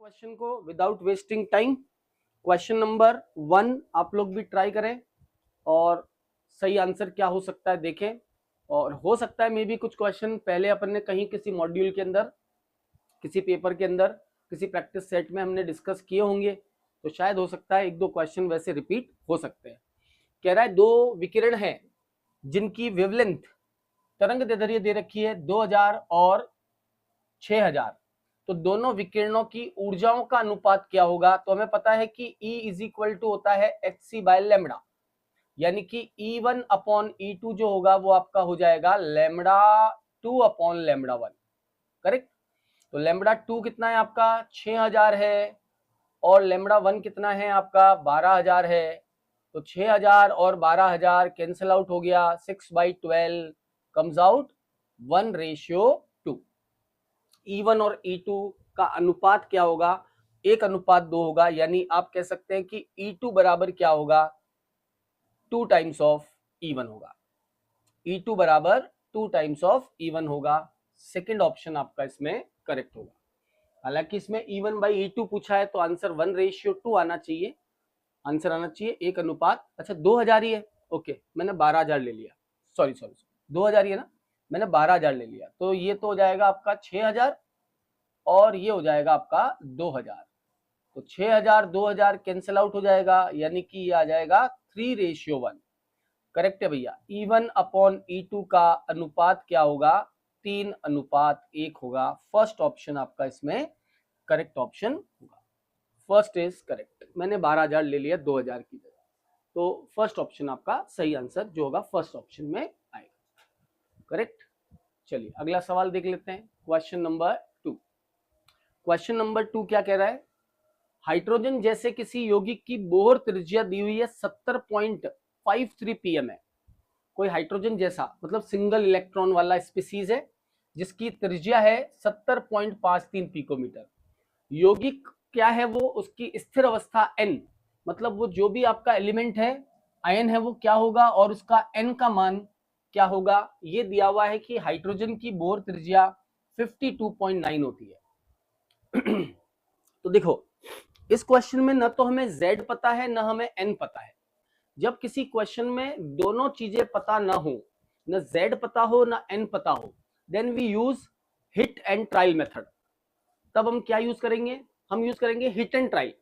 Question को without wasting time. Question number 1 आप लोग भी ट्राई करें और सही आंसर क्या हो सकता है देखें। और हो सकता है मे भी कुछ क्वेश्चन पहले अपन ने कहीं किसी मॉड्यूल के अंदर, किसी पेपर के अंदर, किसी प्रैक्टिस सेट में हमने डिस्कस किए होंगे, तो शायद हो सकता है एक दो क्वेश्चन वैसे रिपीट हो सकते हैं। कह रहा है दो विकिरण है जिनकी वेवलेंथ तरंग दैर्ध्य दे रखी है 2000 और 6000, तो दोनों विकिरणों की ऊर्जाओं का अनुपात क्या होगा। तो हमें पता है कि E इज इक्वल टू होता है hc बाय लैम्बडा, यानी कि E1 अपॉन E2 जो होगा वो आपका हो जाएगा लैम्बडा 2 अपॉन लैम्बडा 1। करेक्ट। तो लैम्बडा 2 कितना है आपका 6000 है और लैम्बडा 1 कितना है आपका 12000 है। तो 6000 और 12000 कैंसिल आउट हो गया, 6/12 कम्स आउट 1:2। E1 और E2 का अनुपात क्या होगा, 1:2 होगा, यानी आप कह सकते हैं कि E2 बराबर क्या होगा 2 टाइम्स ऑफ E1 होगा। E2 बराबर 2 टाइम्स ऑफ E1 होगा। सेकंड ऑप्शन आपका इसमें करेक्ट होगा। हालांकि इसमें E1 बाई E2 पूछा है तो आंसर 1:2 आना चाहिए, आंसर आना चाहिए 1 अनुपात। अच्छा 2000 ही है, ओके मैंने 12000 ले लिया, सॉरी 2000 ही है ना, मैंने 12000 ले लिया, तो ये तो हो जाएगा आपका 6000 और ये हो जाएगा आपका 2000। तो 6000 2000 कैंसिल आउट हो जाएगा, यानी कि ये आ जाएगा 3:1। करेक्ट है भैया। E1 अपॉन E2 का अनुपात क्या होगा 3:1 होगा। फर्स्ट ऑप्शन आपका इसमें करेक्ट ऑप्शन होगा। First is correct. मैंने 12000 ले लिया 2000 की जगह, तो फर्स्ट ऑप्शन आपका सही आंसर जो होगा फर्स्ट ऑप्शन में आएगा। करेक्ट। चलिए अगला सवाल देख लेते हैं। Question number 2। क्वेश्चन नंबर 2 क्या कह रहा है, हाइड्रोजन जैसे किसी यौगिक की बोहर त्रिज्या दी हुई है 70.53 pm है। कोई हाइड्रोजन जैसा मतलब सिंगल इलेक्ट्रॉन वाला स्पीसीज है जिसकी त्रिज्या है 70.53 पिकोमीटर। यौगिक क्या है वो, उसकी स्थिर अवस्था n, मतलब वो जो भी आपका एलिमेंट है आयन है वो क्या होगा और उसका n का मान क्या होगा। ये दिया हुआ है कि हाइड्रोजन की बोहर त्रिज्या 52.9 होती है। तो देखो इस क्वेश्चन में न तो हमें z पता है न हमें n पता है। जब किसी क्वेश्चन में दोनों चीजें पता ना हो, न z पता हो न n पता हो, then we use hit and trial method. तब हम क्या यूज करेंगे, हम यूज करेंगे hit and trial.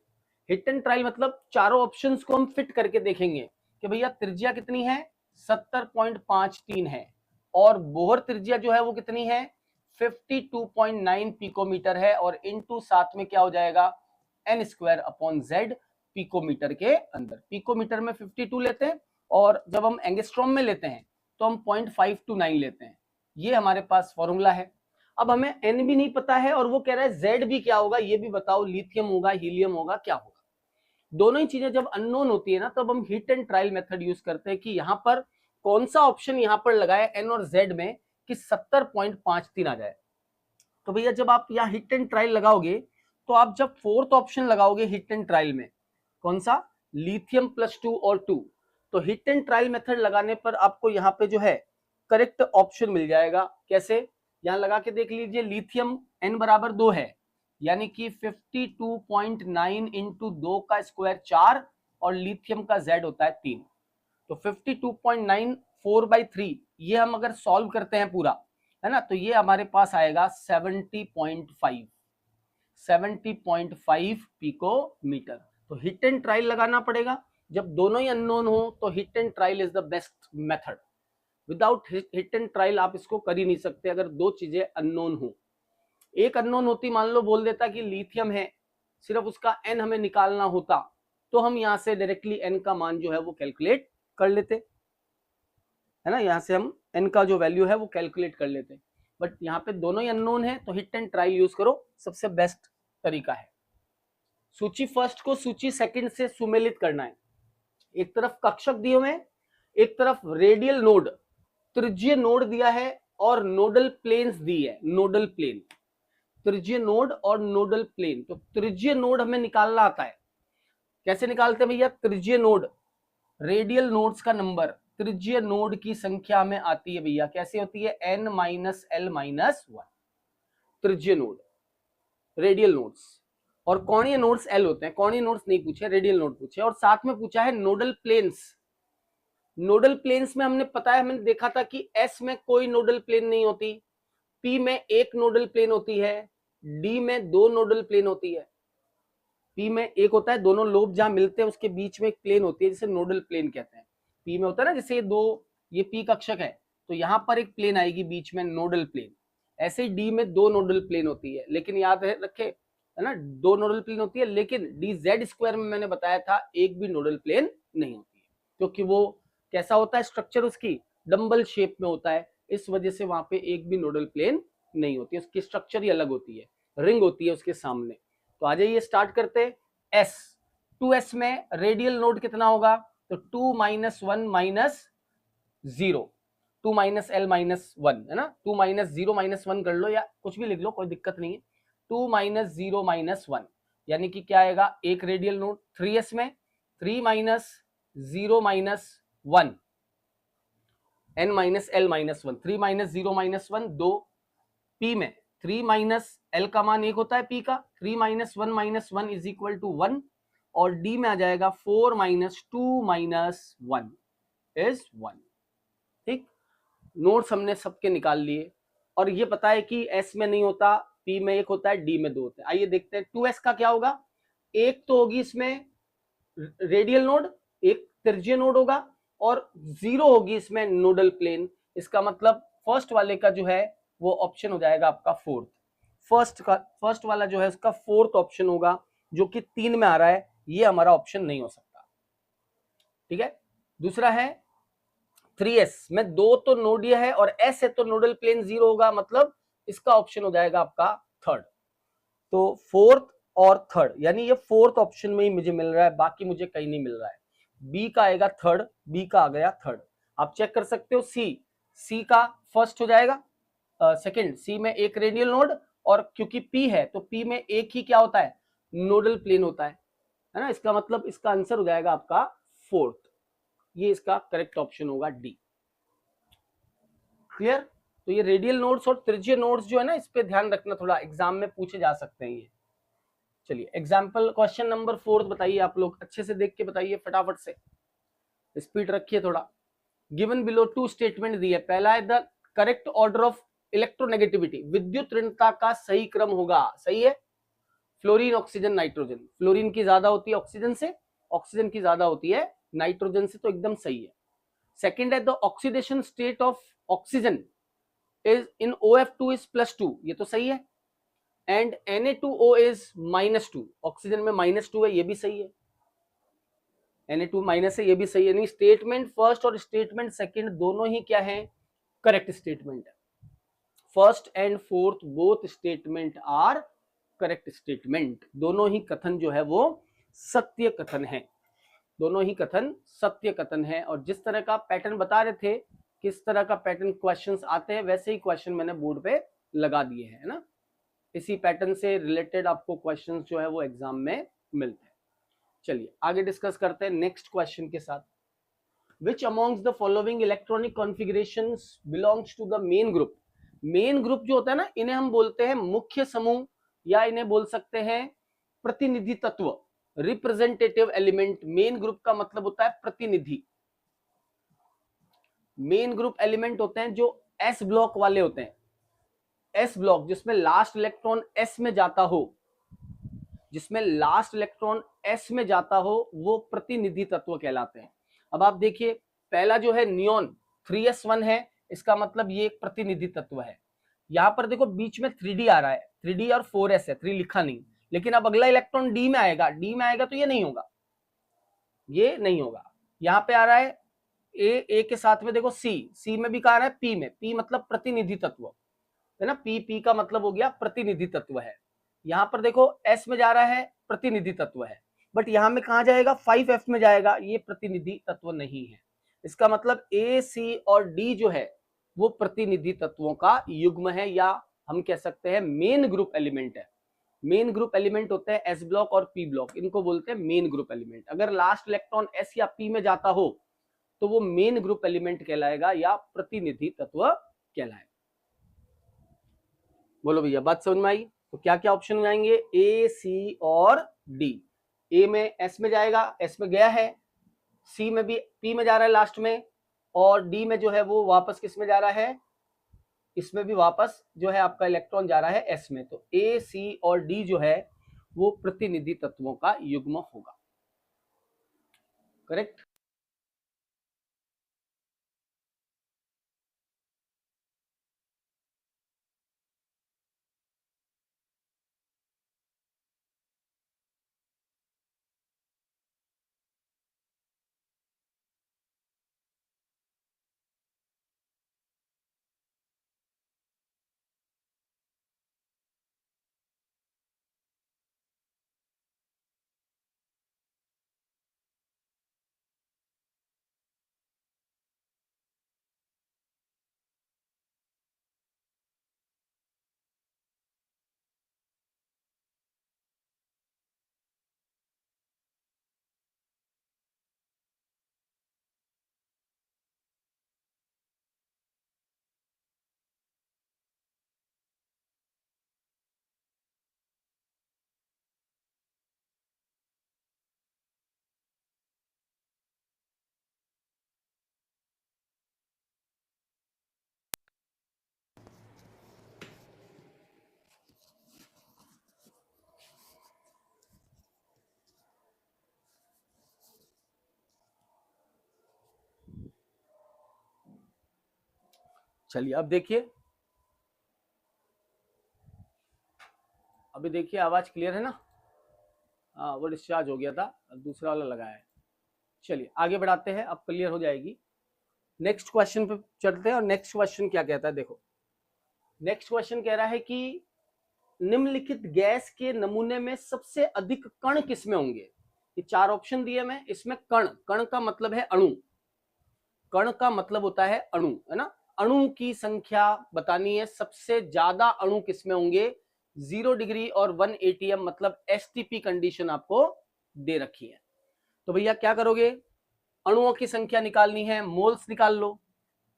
Hit and trial मतलब चारों ऑप्शंस को हम फिट करके देखेंगे कि भैया त्रिज्या कितनी है 70.53 है और बोहर त्रिज्या जो है वो कितनी है 52.9 पिकोमीटर है और इनटू साथ में क्या हो जाएगा n² अपॉन z पिकोमीटर के अंदर। पिकोमीटर में 52 लेते हैं और जब हम एंगस्ट्रॉम में लेते हैं तो हम 0.529 लेते हैं। ये हमारे पास फॉर्मूला है। अब हमें n भी नहीं पता है और वो कह रहा है z भी क्या होगा ये भी बताओ, लिथियम होगा हीलियम होगा क्या होगा। दोनों ही चीजें जब अननोन होती है ना तब हम hit and trial method use करते हैं कि यहां पर कौन सा ऑप्शन यहां पर लगाए n और z में कि 70.53 आ जाए। तो भैया जब आप यहाँ हिट एंड ट्रायल लगाओगे तो आप जब फोर्थ ऑप्शन लगाओगे हिट एंड ट्रायल में, कौन सा लिथियम +2 और 2, तो हिट एंड ट्रायल मेथड लगाने पर आपको यहाँ पे जो है करेक्ट ऑप्शन मिल जाएगा। कैसे, यहाँ लगा के देख लीजिए, लिथियम n बराबर 2 है यानी कि 52.9 इंटू 2 का स्क्वायर 4 और लिथियम का z होता है 3, तो 52.9 4/3 ये हम अगर सॉल्व करते हैं पूरा है ना तो ये हमारे पास आएगा 70.5 पिकोमीटर। तो हिट एंड ट्रायल लगाना पड़ेगा। जब दोनों ही अननोन हो तो hit and trial is the best method. Without hit and trial आप इसको कर ही नहीं सकते अगर दो चीजें अननोन हो। एक अननोन होती, मान लो बोल देता कि लिथियम है, सिर्फ उसका n हमें निकालना होता तो हम यहां से डायरेक्टली n का मान जो है वो कैलकुलेट कर लेते है ना, यहां से हम n का जो वैल्यू है वो कैलकुलेट कर लेते। बट यहाँ पे दोनों ही अननोन है तो हिट एंड ट्रायल यूज करो, सबसे बेस्ट तरीका है। सूची फर्स्ट को सूची सेकंड से सुमेलित करना है। एक तरफ कक्षक दिए हुए, एक तरफ रेडियल नोड त्रिज्यीय नोड दिया है और नोडल प्लेन्स दी है। नोडल प्लेन, त्रिज्यीय नोड और नोडल प्लेन। तो त्रिज्यीय नोड हमें निकालना आता है। कैसे निकालते हैं भैया, त्रिज्यीय नोड रेडियल नोड्स का नंबर त्रिज्यीय नोड की संख्या में आती है भैया। कैसे होती है n - l - 1 त्रिज्यीय node radial nodes. और कोणीय नोड्स एल होते हैं। कोणीय नोड्स नहीं पूछे, रेडियल नोड पूछे। और साथ में पूछा है नोडल प्लेन्स। नोडल प्लेन्स में हमने पता है, हमने देखा था कि एस में कोई नोडल प्लेन नहीं होती, पी में एक नोडल प्लेन होती है, डी में दो नोडल प्लेन होती है। पी में एक होता है, दोनों लोब जहां मिलते हैं उसके बीच में एक प्लेन होती है जिसे नोडल प्लेन कहते हैं। पी में होता है ना, जैसे ये दो, ये पी कक्षक है तो यहां पर एक प्लेन आएगी बीच में, नोडल प्लेन। ऐसे ही डी में दो नोडल प्लेन होती है, लेकिन याद रखे है ना, दो नोडल प्लेन होती है, लेकिन डी जेड स्क्वायर में मैंने बताया था एक भी नोडल प्लेन नहीं होती है, क्योंकि वो कैसा होता है स्ट्रक्चर, उसकी डम्बल शेप में होता है, इस वजह से वहां पे एक भी नोडल प्लेन नहीं होती, उसकी स्ट्रक्चर ही अलग होती है, रिंग होती है उसके सामने। तो आ जाइए स्टार्ट करते। एस 2s में रेडियल नोड कितना होगा, तो 2 minus 1 minus 0, 2 minus L minus 1 है ना, 2 माइनस 0 माइनस 1 कर लो या कुछ भी लिख लो, कोई दिक्कत नहीं है। 2 माइनस 0 माइनस 1 यानी कि क्या आएगा, एक रेडियल नोड। 3s में 3 minus 0 minus 1, n minus L minus 1, 3 minus 0 minus 1 2। p में 3 माइनस एल का मान एक होता है p का, 3 minus 1 minus 1 is equal to 1। और d में आ जाएगा 4 माइनस 2 माइनस 1 इज 1। ठीक, नोट्स हमने सबके निकाल लिए, और ये पता है कि s में नहीं होता, p में एक होता है, d में दो होते हैं। आइए देखते हैं 2s का क्या होगा। एक तो होगी इसमें रेडियल नोड, एक त्रिज्यीय नोड होगा, और 0 होगी इसमें नोडल प्लेन। इसका मतलब फर्स्ट वाले का जो है वो ऑप्शन हो जाएगा आपका फोर्थ। फर्स्ट वाला जो है उसका फोर्थ ऑप्शन होगा, जो कि 3 में आ रहा है, ये हमारा ऑप्शन नहीं हो सकता। ठीक है, दूसरा है 3s में दो तो नोडीय है और s है तो नोडल प्लेन 0 होगा, मतलब इसका ऑप्शन हो जाएगा आपका थर्ड। तो फोर्थ और थर्ड, यानी ये फोर्थ ऑप्शन में ही मुझे मिल रहा है, बाकी मुझे कहीं नहीं मिल रहा है। बी का आएगा थर्ड, बी का आ गया थर्ड। आप चेक कर सकते हो, सी का फर्स्ट हो जाएगा, सेकंड। सी में एक रेडियल नोड, और क्योंकि पी है तो पी में एक ही क्या होता है, नोडल प्लेन होता है ना, इसका मतलब इसका आंसर हो जाएगा आपका फोर्थ। ये इसका करेक्ट ऑप्शन होगा डी। क्लियर। तो ये रेडियल नोड्स और त्रिज्यीय नोड्स जो है ना, इस पे ध्यान रखना, थोड़ा एग्जाम में पूछे जा सकते हैं ये। चलिए एग्जाम्पल क्वेश्चन नंबर 4 बताइए, आप लोग अच्छे से देख के बताइए, फटाफट से स्पीड रखिए थोड़ा। गिवन बिलो टू स्टेटमेंट दिए, पहला है the correct order of electronegativity, विद्युत ऋणता का सही क्रम होगा, सही है। फ्लोरीन, ऑक्सीजन, नाइट्रोजन, फ्लोरीन की ज्यादा होती है ऑक्सीजन से, ऑक्सीजन की ज्यादा होती है नाइट्रोजन से, तो एकदम सही है। सेकेंड है the oxidation state of oxygen is in OF2 is +2, ये तो सही है। एंड Na2O इज -2, ऑक्सीजन में -2 है, ये भी सही है। Na2 माइनस है, ये भी सही है। नहीं, स्टेटमेंट फर्स्ट और स्टेटमेंट सेकंड दोनों ही क्या है, करेक्ट स्टेटमेंट है। First and fourth both statement are correct statement, दोनों ही कथन जो है वो सत्य कथन है, दोनों ही कथन सत्य कथन है। और जिस तरह का पैटर्न बता रहे थे, किस तरह का पैटर्न क्वेश्चंस आते हैं, वैसे ही क्वेश्चन मैंने बोर्ड पे लगा दिए हैं, है ना। इसी पैटर्न से रिलेटेड आपको क्वेश्चंस जो है वो एग्जाम में मिलते हैं। चलिए आगे डिस्कस करते हैं नेक्स्ट क्वेश्चन के साथ। Which amongst the following electronic configurations belongs to the main group. Main group जो होता है ना, इन्हें हम बोलते हैं मुख्य समूह, या इन्हें बोल सकते हैं प्रतिनिधि तत्व, रिप्रेजेंटेटिव एलिमेंट। मेन ग्रुप का मतलब होता है प्रतिनिधि। मेन ग्रुप एलिमेंट होते हैं जो एस ब्लॉक वाले होते हैं, एस ब्लॉक जिसमें लास्ट इलेक्ट्रॉन एस में जाता हो, जिसमें लास्ट इलेक्ट्रॉन एस में जाता हो, वो प्रतिनिधि तत्व कहलाते हैं। अब आप देखिए, पहला जो है नियोन 3s1 है, इसका मतलब ये एक प्रतिनिधि तत्व है। यहां पर देखो बीच में 3d आ रहा है, 3d और 4s है, 3 लिखा नहीं, लेकिन अब अगला इलेक्ट्रॉन डी में आएगा, डी में आएगा तो ये नहीं होगा, ये नहीं होगा। यहां पे आ रहा है ए के साथ में देखो सी में भी कहा रहा है पी में, पी मतलब प्रतिनिधि तत्व है ना, पी का मतलब हो गया प्रतिनिधि तत्व है। यहां पर देखो एस में जा रहा है, प्रतिनिधि तत्व है, बट यहां में कहा जाएगा 5f में जाएगा, ये प्रतिनिधि तत्व नहीं है। इसका मतलब ए सी और डी जो है वो प्रतिनिधि तत्वों का युग्म है, या हम कह सकते हैं मेन ग्रुप एलिमेंट है। मेन ग्रुप एलिमेंट होते हैं एस ब्लॉक और पी ब्लॉक, इनको बोलते हैं मेन ग्रुप एलिमेंट। अगर लास्ट इलेक्ट्रॉन एस या पी में जाता हो तो वो मेन ग्रुप एलिमेंट कहलाएगा या प्रतिनिधि तत्व कहलाएगा। बोलो भैया, बात समझ में आई। तो क्या क्या ऑप्शन में आएंगे, ए, सी और डी। ए में एस में जाएगा, एस में गया है, सी में भी पी में जा रहा है लास्ट में, और डी में जो है वो वापस किस में जा रहा है, इसमें भी वापस जो है आपका इलेक्ट्रॉन जा रहा है एस में। तो ए, सी और डी जो है वो प्रतिनिधि तत्वों का युग्म होगा। करेक्ट। चलिए अब देखिए, अभी देखिए आवाज क्लियर है ना? हाँ, वो डिस्चार्ज हो गया था, अब दूसरा वाला लगाया है। चलिए आगे बढ़ाते हैं, अब क्लियर हो जाएगी। नेक्स्ट क्वेश्चन पे चलते हैं, और नेक्स्ट क्वेश्चन क्या कहता है देखो। नेक्स्ट क्वेश्चन कह रहा है कि निम्नलिखित गैस के नमूने में सबसे अधिक कण किसमें होंगे। ये चार ऑप्शन दिए मैं, इसमें कण, कण का मतलब है अणु, कण का मतलब होता है अणु, है ना। अणु की संख्या बतानी है, सबसे ज्यादा अणु किसमें होंगे। 0 डिग्री और 1 ATM मतलब STP कंडीशन आपको दे रखी है। तो भैया क्या करोगे, अणुओं की संख्या निकालनी है, मोल्स निकाल लो।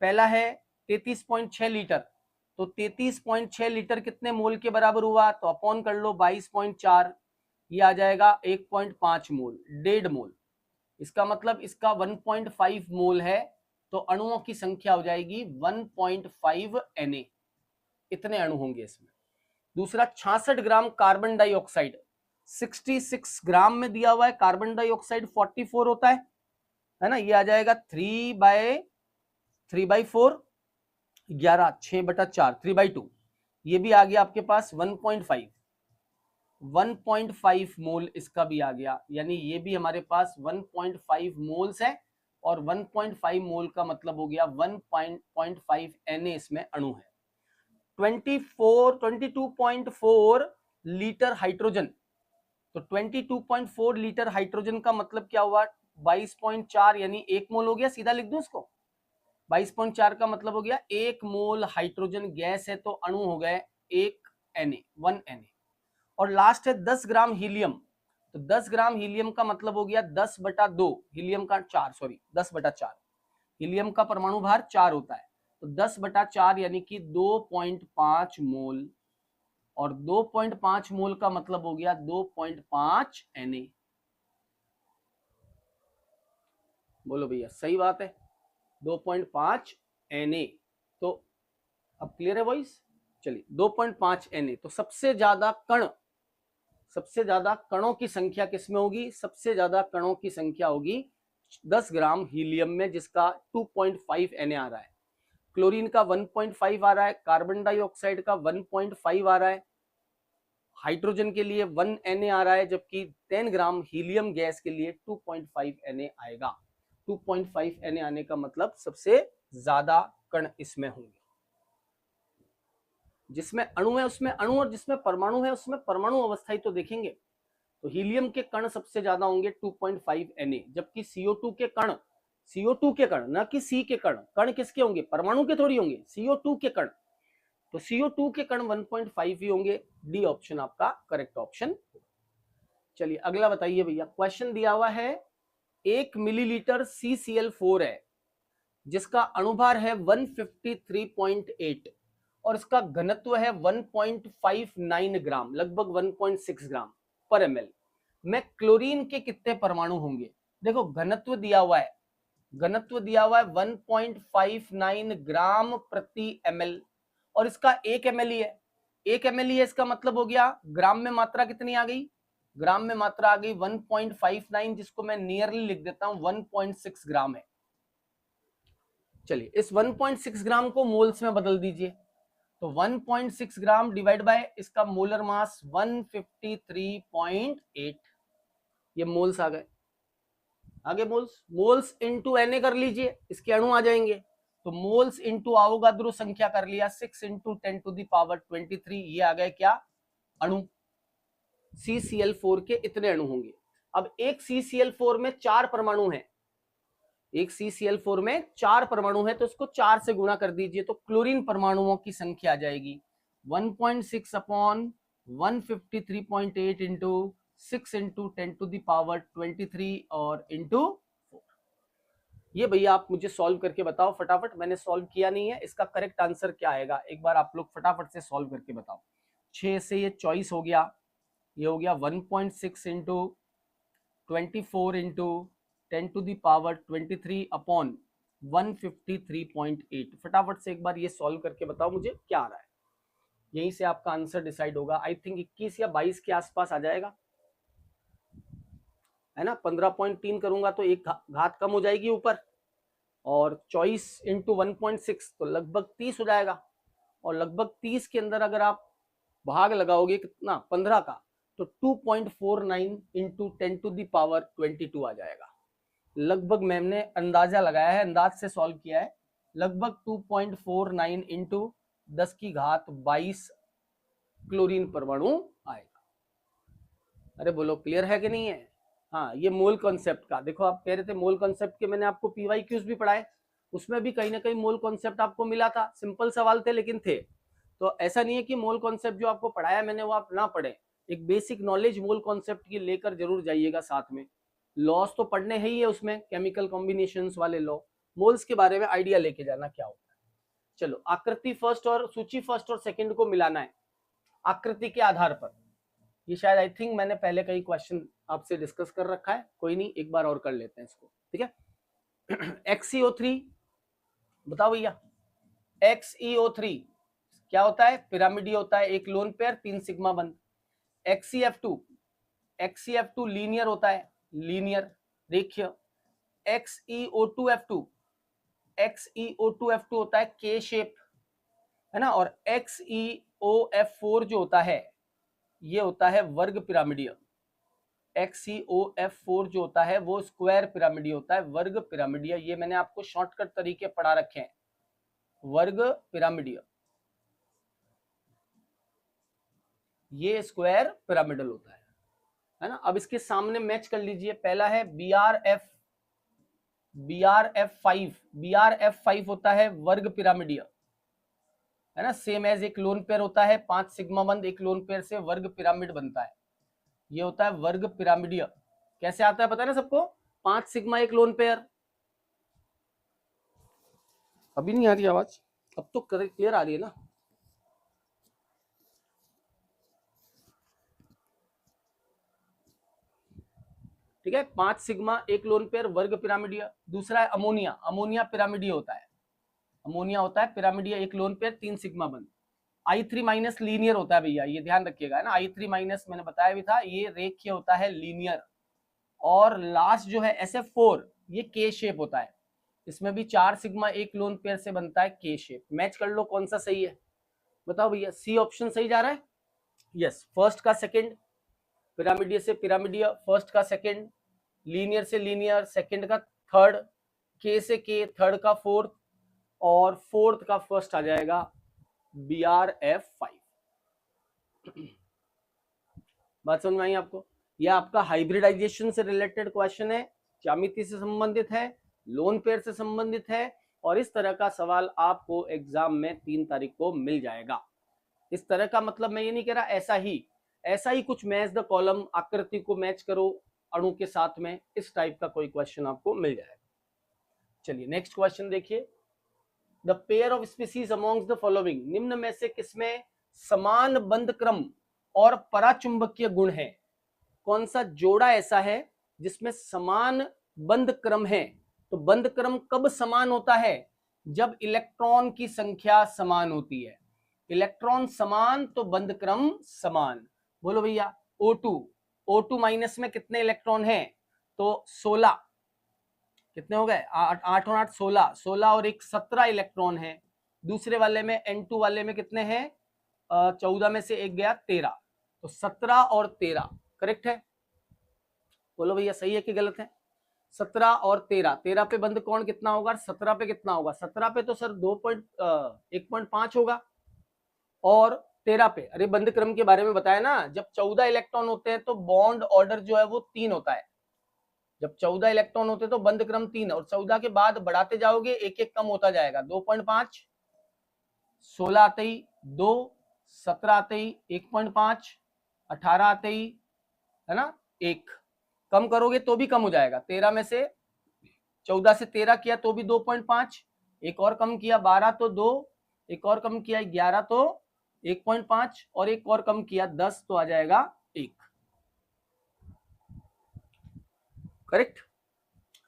पहला है 33.6 लीटर, तो 33.6 लीटर कितने मोल के बराबर हुआ, तो अपॉन कर लो 22.4, ये आ जाएगा 1.5 मोल, 1.5 मोल। इसका मतलब इसका 1.5 मोल है, तो अणुओं की संख्या हो जाएगी 1.5 Na, इतने अणु होंगे इसमें। दूसरा 66 ग्राम कार्बन डाइऑक्साइड, 66 ग्राम में दिया हुआ है, कार्बन डाइऑक्साइड 44 होता है ना, ये आ जाएगा 3/4, 11, 6/4, 3/2, ये भी आ गया आपके पास 1.5 मोल इसका भी आ गया, यानी ये भी हमारे पास 1.5 मोल्स है, और 1.5 मोल का मतलब हो गया 1.5 Na इसमें अणु है। 22.4 लीटर हाइड्रोजन, तो 22.4 लीटर हाइड्रोजन का मतलब क्या हुआ, 22.4 यानी 1 मोल हो गया, सीधा लिख दूं इसको। 22.4 का मतलब हो गया 1 मोल हाइड्रोजन गैस है, तो अणु हो गए 1 Na। और लास्ट है 10 ग्राम हीलियम, तो 10 ग्राम हीलियम का मतलब हो गया 10/2, हीलियम का 4, सॉरी 10/4, हीलियम का परमाणु भार 4 होता है, तो 10/4 यानी कि 2.5 मोल, और 2.5 मोल का मतलब हो गया 2.5 Na। बोलो भैया सही बात है, 2.5 Na। तो अब क्लियर है वॉइस। चलिए 2.5 Na, तो सबसे ज्यादा कण, सबसे ज्यादा कणों की संख्या किसमें होगी, सबसे ज्यादा कणों की संख्या होगी 10 ग्राम हीलियम में, जिसका 2.5 Na आ रहा है। क्लोरीन का 1.5 आ रहा है, कार्बन डाइऑक्साइड का 1.5 आ रहा है, हाइड्रोजन के लिए 1 Na आ रहा है, जबकि 10 ग्राम हीलियम गैस के लिए 2.5 Na आएगा। 2.5 Na आने का मतलब सबसे ज्यादा कण इसमें होंगे। जिसमें अणु है उसमें अणु, और जिसमें परमाणु है उसमें परमाणु अवस्था ही तो देखेंगे। तो हीलियम के कण सबसे ज्यादा होंगे 2.5 Na, जबकि CO2 के कण, CO2 के कण, ना कि C के कण, कण किसके होंगे, परमाणु के थोड़ी होंगे, CO2 के कण, तो CO2 के कण 1.5 ही होंगे। डी ऑप्शन आपका करेक्ट ऑप्शन। चलिए अगला बताइए भैया, क्वेश्चन दिया हुआ है 1 मिलीलीटर CCl4 है, जिसका अणुभार है 153.8, और इसका घनत्व है 1.59 ग्राम, लगभग 1.6 ग्राम पर ml में क्लोरीन के कितने परमाणु होंगे? देखो घनत्व दिया हुआ है, घनत्व दिया हुआ है 1.59 ग्राम प्रति ml और इसका 1 ml ही है, 1 ml ही है, इसका मतलब हो गया ग्राम में मात्रा कितनी आ गई? ग्राम में मात्रा आ गई 1.59, जिसको मैं नियरली लिख देता हूं 1.6 ग्राम है। चलिए इस 1.6 ग्राम को मोल्स में बदल दीजिए, तो 1.6 ग्राम डिवाइड बाय इसका मोलर मास 153.8, ये मोल्स आ गए। आगे मोल्स इनटू Na कर लीजिए, इसके अणु आ जाएंगे, तो मोल्स इनटू अवोगाद्रो संख्या कर लिया 6 × 10⁻23, ये आ गए क्या? अणु। CCl4 के इतने अणु होंगे। अब एक CCl4 में 4 परमाणु हैं, एक CCl4 में 4 परमाणु है, तो इसको 4 से गुणा कर दीजिए, तो क्लोरीन परमाणुओं की संख्या आ जाएगी 1.6 अपॉन 153.8 इंटू 6 × 10⁻23 और इंटू 4। ये भैया आप मुझे सॉल्व करके बताओ फटाफट, मैंने सॉल्व किया नहीं है, इसका करेक्ट आंसर क्या आएगा एक बार आप लोग फटाफट से सॉल्व करके बताओ। 6 से ये 24 हो गया, ये हो गया 1.6 इंटू 24 इंटू 10⁻23 अपॉन 153.8। फटाफट से एक बार ये सॉल्व करके बताओ मुझे क्या आ रहा है, यहीं से आपका आंसर डिसाइड होगा। आई थिंक 21 या 22 के आसपास आ जाएगा, है ना। 15.3 करूंगा तो एक घात कम हो जाएगी ऊपर, और 24 इंटू 1.6 तो लगभग 30 हो जाएगा, और लगभग 30 के अंदर अगर आप भाग लगाओगे कितना 15 का, तो 2.49 इंटू 10⁻22 आ जाएगा। लगभग मैम ने अंदाजा लगाया है, अंदाज से सॉल्व किया है, लगभग 2.49 इंटू 10⁻22 क्लोरीन परमाणु आएगा। अरे बोलो क्लियर है कि नहीं है? हाँ, ये मोल कॉन्सेप्ट का देखो, आप कह रहे थे मोल कॉन्सेप्ट के, मैंने आपको PYQs भी पढ़ाए, उसमें भी कहीं ना कहीं मोल कॉन्सेप्ट आपको मिला था, सिंपल सवाल थे लेकिन थे। तो ऐसा नहीं है कि मोल कॉन्सेप्ट जो आपको पढ़ाया मैंने वो आप ना पढ़े, एक बेसिक नॉलेज मोल कॉन्सेप्ट की लेकर जरूर जाइएगा साथ में। लॉस तो पढ़ने ही है उसमें, केमिकल कॉम्बिनेशंस वाले लॉ, मोल्स के बारे में आइडिया लेके जाना क्या होता है। चलो आकृति फर्स्ट और सूची फर्स्ट और सेकंड को मिलाना है आकृति के आधार पर। ये शायद आई थिंक मैंने पहले कई क्वेश्चन आपसे डिस्कस कर रखा है, कोई नहीं एक बार और कर लेते हैं इसको, ठीक है। XeO3 बताओ भैया, XeO3 क्या होता है? पिरामिडीय होता है, एक लोन पेयर 3 सिग्मा बंद। XeF2 लीनियर होता है, लीनियर रेखीय। XeO2F2 होता है के शेप, है ना। और XeOF4 जो होता है ये होता है वर्ग पिरामिडीय। XeOF4 जो होता है वो स्क्वायर पिरामिडीय होता है, वर्ग पिरामिडीय। ये मैंने आपको शॉर्टकट तरीके पढ़ा रखे हैं, वर्ग पिरामिडीय, ये स्क्वायर पिरामिडल होता है ना। अब इसके सामने मैच कर लीजिए, पहला है BRF5 होता है वर्ग पिरामिडीय, है ना। सेम एज एक लोन पेयर होता है 5 सिग्मा बंद, एक लोन पेयर से वर्ग पिरामिड बनता है, ये होता है वर्ग पिरामिडीय। कैसे आता है पता है ना सबको? 5 सिग्मा एक लोन पेयर। अभी नहीं आ रही आवाज? अब तो क्लियर आ रही है ना? ठीक है, 5 सिग्मा एक लोन पेयर वर्ग पिरामिडीय। दूसरा है अमोनिया पिरामिडीय होता है, अमोनिया होता है पिरामिडीय, एक लोन पेयर 3 सिग्मा बंद। I3- लीनियर होता है भैया, ये ध्यान रखिएगा, है ना। I3- मैंने बताया भी था, ये रेखीय होता है, लीनियर। और लास्ट जो है SF4, ये के शेप होता है, इसमें भी 4 सिग्मा एक लोन पेयर से बनता है के शेप। मैच कर लो कौन सा सही है, बताओ भैया। सी ऑप्शन सही जा रहा है? यस, फर्स्ट का सेकंड, पिरामिडीय से पिरामिडीय फर्स्ट का सेकंड, लीनियर से लीनियर सेकंड का थर्ड, के से के थर्ड का फोर्थ, और फोर्थ का फर्स्ट आ जाएगा BRF5। बात समझ में आई आपको? यह आपका हाइब्रिडाइजेशन से रिलेटेड क्वेश्चन है, ज्यामिति से संबंधित है, लोन पेयर से संबंधित है, और इस तरह का सवाल आपको एग्जाम में 3 तारीख को मिल जाएगा। इस तरह का मतलब मैं ये नहीं कह रहा ऐसा ही कुछ मैच द कॉलम, आकृति को मैच करो अणु के साथ में, इस टाइप का कोई क्वेश्चन आपको मिल जाएगा। चलिए नेक्स्ट क्वेश्चन देखिए, the pair of species amongst the following, निम्न में से किसमें समान बंध क्रम और पराचुंबकीय गुण है? कौन सा जोड़ा ऐसा है जिसमें समान बंध क्रम है? तो बंध क्रम कब समान होता है? जब इलेक्ट्रॉन की संख्या समान होती है। इलेक्ट्रॉन समान तो बंध क्रम समान। बोलो भैया O2 माइनस में कितने इलेक्ट्रॉन हैं? तो 16। कितने हो गए? 8 और 8 16, 16 और एक 17 इलेक्ट्रॉन है। दूसरे वाले में N2 वाले में कितने हैं? 14 में से एक गया 13, तो 17 और 13 करेक्ट है। बोलो भैया सही है कि गलत है? 17 और 13, 13 पे बंध कोण कितना होगा? 17 पे कितना होगा? 17 पे तो सर 1.5 होगा, और 13 पे, अरे बंध क्रम के बारे में बताया ना, जब 14 इलेक्ट्रॉन होते हैं तो बॉन्ड ऑर्डर जो है वो 3 होता है। जब 14 इलेक्ट्रॉन होते हैं तो बंध क्रम 3, और 14 के बाद बढ़ाते जाओगे एक एक कम होता जाएगा। 2.5, 16 आते ही 2, 17 आते ही 1.5, 18 आते ही है ना 1, कम करोगे तो भी कम हो जाएगा। 13 में से 14 से 13 किया तो भी 2.5, एक और कम किया 12 तो 2, एक और कम किया 11 तो 1.5, और एक और कम किया 10 तो आ जाएगा 1। करेक्ट।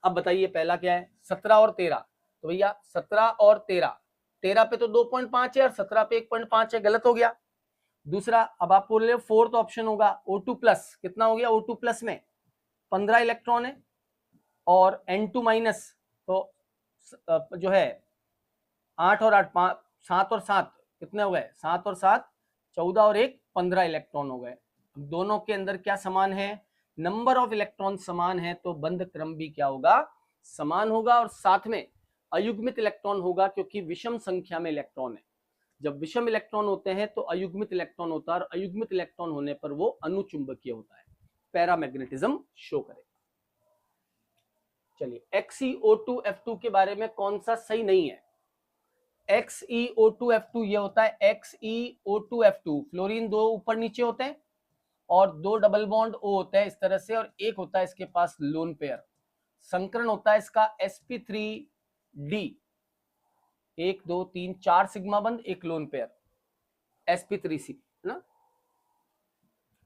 अब बताइए पहला क्या है? 17 और 13, तो भैया 17 और 13, 13 पे तो 2.5 है और 17 पे 1.5 है, गलत हो गया। दूसरा, अब आप बोल रहे हो फोर्थ ऑप्शन होगा O2 प्लस, कितना हो गया? O2 प्लस में 15 इलेक्ट्रॉन है, और N2 माइनस तो जो है 8 और 8 7 और 7 कितने हो गए? 7 और 7 14 और 1 15 इलेक्ट्रॉन हो गए। दोनों के अंदर क्या समान है? नंबर ऑफ इलेक्ट्रॉन समान है, तो बंध क्रम भी क्या होगा? समान होगा, और साथ में अयुग्मित इलेक्ट्रॉन होगा, क्योंकि विषम संख्या में इलेक्ट्रॉन है। जब विषम इलेक्ट्रॉन होते हैं तो अयुग्मित इलेक्ट्रॉन होता है, और अयुग्मित इलेक्ट्रॉन होने पर वो अनुचुंबकीय होता है, पैरामैग्नेटिज्म शो करेगा। चलिए XeO2F2 के बारे में कौन सा सही नहीं है? XeO2F2 ये होता है XeO2F2, फ्लोरीन 2 ऊपर नीचे होते हैं और 2 डबल बॉन्ड O होता है इस तरह से, और एक होता है इसके पास लोन पेयर। संकरण होता है इसका sp3d, 1 2 3 4 सिग्मा बंध, एक लोन पेयर sp3c, है ना।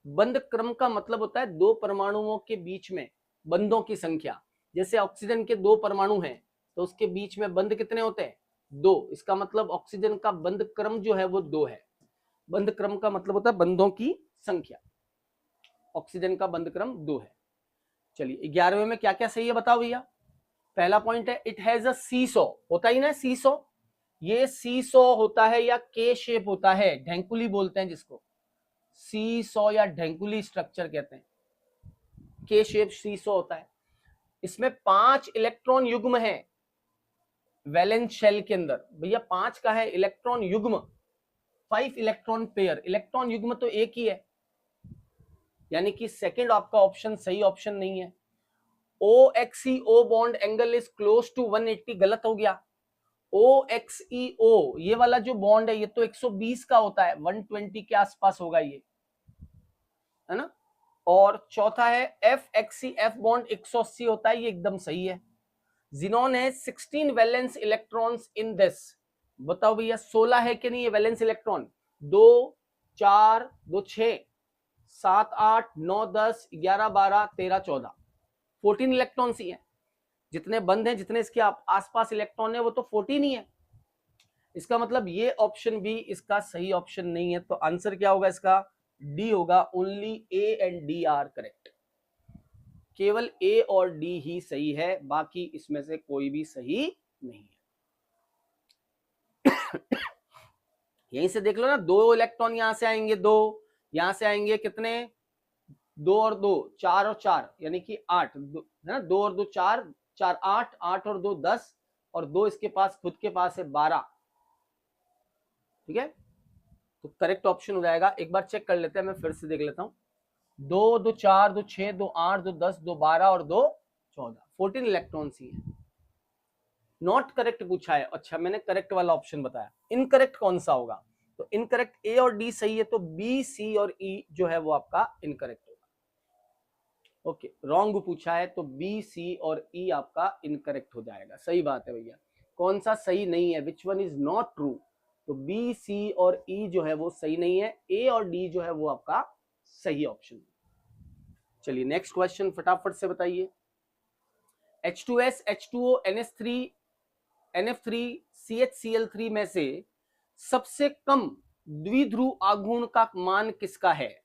बंध क्रम का मतलब होता है दो परमाणुओं के बीच में बंधों की संख्या। जैसे ऑक्सीजन के 2 परमाणु हैं तो उसके बीच में बंध कितने होते हैं? 2। इसका मतलब ऑक्सीजन का बंध क्रम जो है वो 2 है। बंध क्रम का मतलब होता है बंधों की संख्या। ऑक्सीजन का बंध क्रम 2 है। चलिए 11वें में क्या क्या सही है बताओ भैया। पहला पॉइंट है इट हैज अ सीसॉ, होता ही ना सीसॉ, ये सीसॉ होता है या के शेप होता है, ढेंकुली बोलते हैं जिसको, सीसॉ या ढेंकुली स्ट्रक्चर कहते हैं, के शेप सीसॉ होता है। इसमें 5 इलेक्ट्रॉन युग्म है वैलेंस शेल के अंदर। भैया 5 का है इलेक्ट्रॉन युग्म, 5 इलेक्ट्रॉन पेयर। इलेक्ट्रॉन युग्म तो एक ही है, यानी कि सेकंड आपका ऑप्शन सही ऑप्शन नहीं है। OXeO bond angle is close to 180, गलत हो गया। OXeO ये वाला जो बॉन्ड है ये तो 120 का होता है, 120 के आसपास होगा ये, है ना। और चौथा है FXeF बॉन्ड 180 होता है, ये एकदम सही है। जिनोन है 16 वैलेंस इलेक्ट्रॉन्स इन दिस, बताओ भैया 16 है कि नहीं ये वैलेंस इलेक्ट्रॉन? 2 4 2 6 7 8 9 10 11 12 13 14, 14 इलेक्ट्रॉन्स ही है। जितने बंद हैं, जितने इसके आसपास इलेक्ट्रॉन है वो तो 14 ही है। इसका मतलब ये ऑप्शन भी इसका सही ऑप्शन नहीं है, तो आंसर क्या होगा इसका? डी होगा। Only A and D are correct. केवल A और D ही सही है, बाकी इसमें से कोई भी सही नहीं है। यहीं से देख लो ना, 2 इलेक्ट्रॉन यहां से आएंगे, 2 यहां से आएंगे, कितने? 2 और 2 4 और 4 यानी कि 8, है ना। 2 और 2 4, 4 8, 8 और 2 10, और 2 इसके पास खुद के पास है 12। ठीक है, तो करेक्ट ऑप्शन हो जाएगा। एक बार चेक कर लेते हैं, मैं फिर से देख लेता हूं। 2 2 4 2 6 2 8 2 10 2 12 और 2 14, 14 इलेक्ट्रॉन्स ही है। नॉट करेक्ट पूछा है। अच्छा, मैंने करेक्ट वाला ऑप्शन बताया। इनकरेक्ट कौन सा होगा? तो इनकरेक्ट A और D सही है, तो B C और E जो है वो आपका इनकरेक्ट होगा। ओके, रॉन्ग पूछा है तो B C और E आपका इनकरेक्ट हो जाएगा। सही बात है भैया, कौन सा सही नहीं है, which one is not true, तो बी सी और ई जो है वो सही नहीं है, ए और डी जो है वो आपका सही ऑप्शन। चलिए नेक्स्ट क्वेश्चन फटाफट से बताइए। H2S, H2O, NH3, NF3, CHCl3 में से सबसे कम द्विध्रुव आघूर्ण का मान किसका है?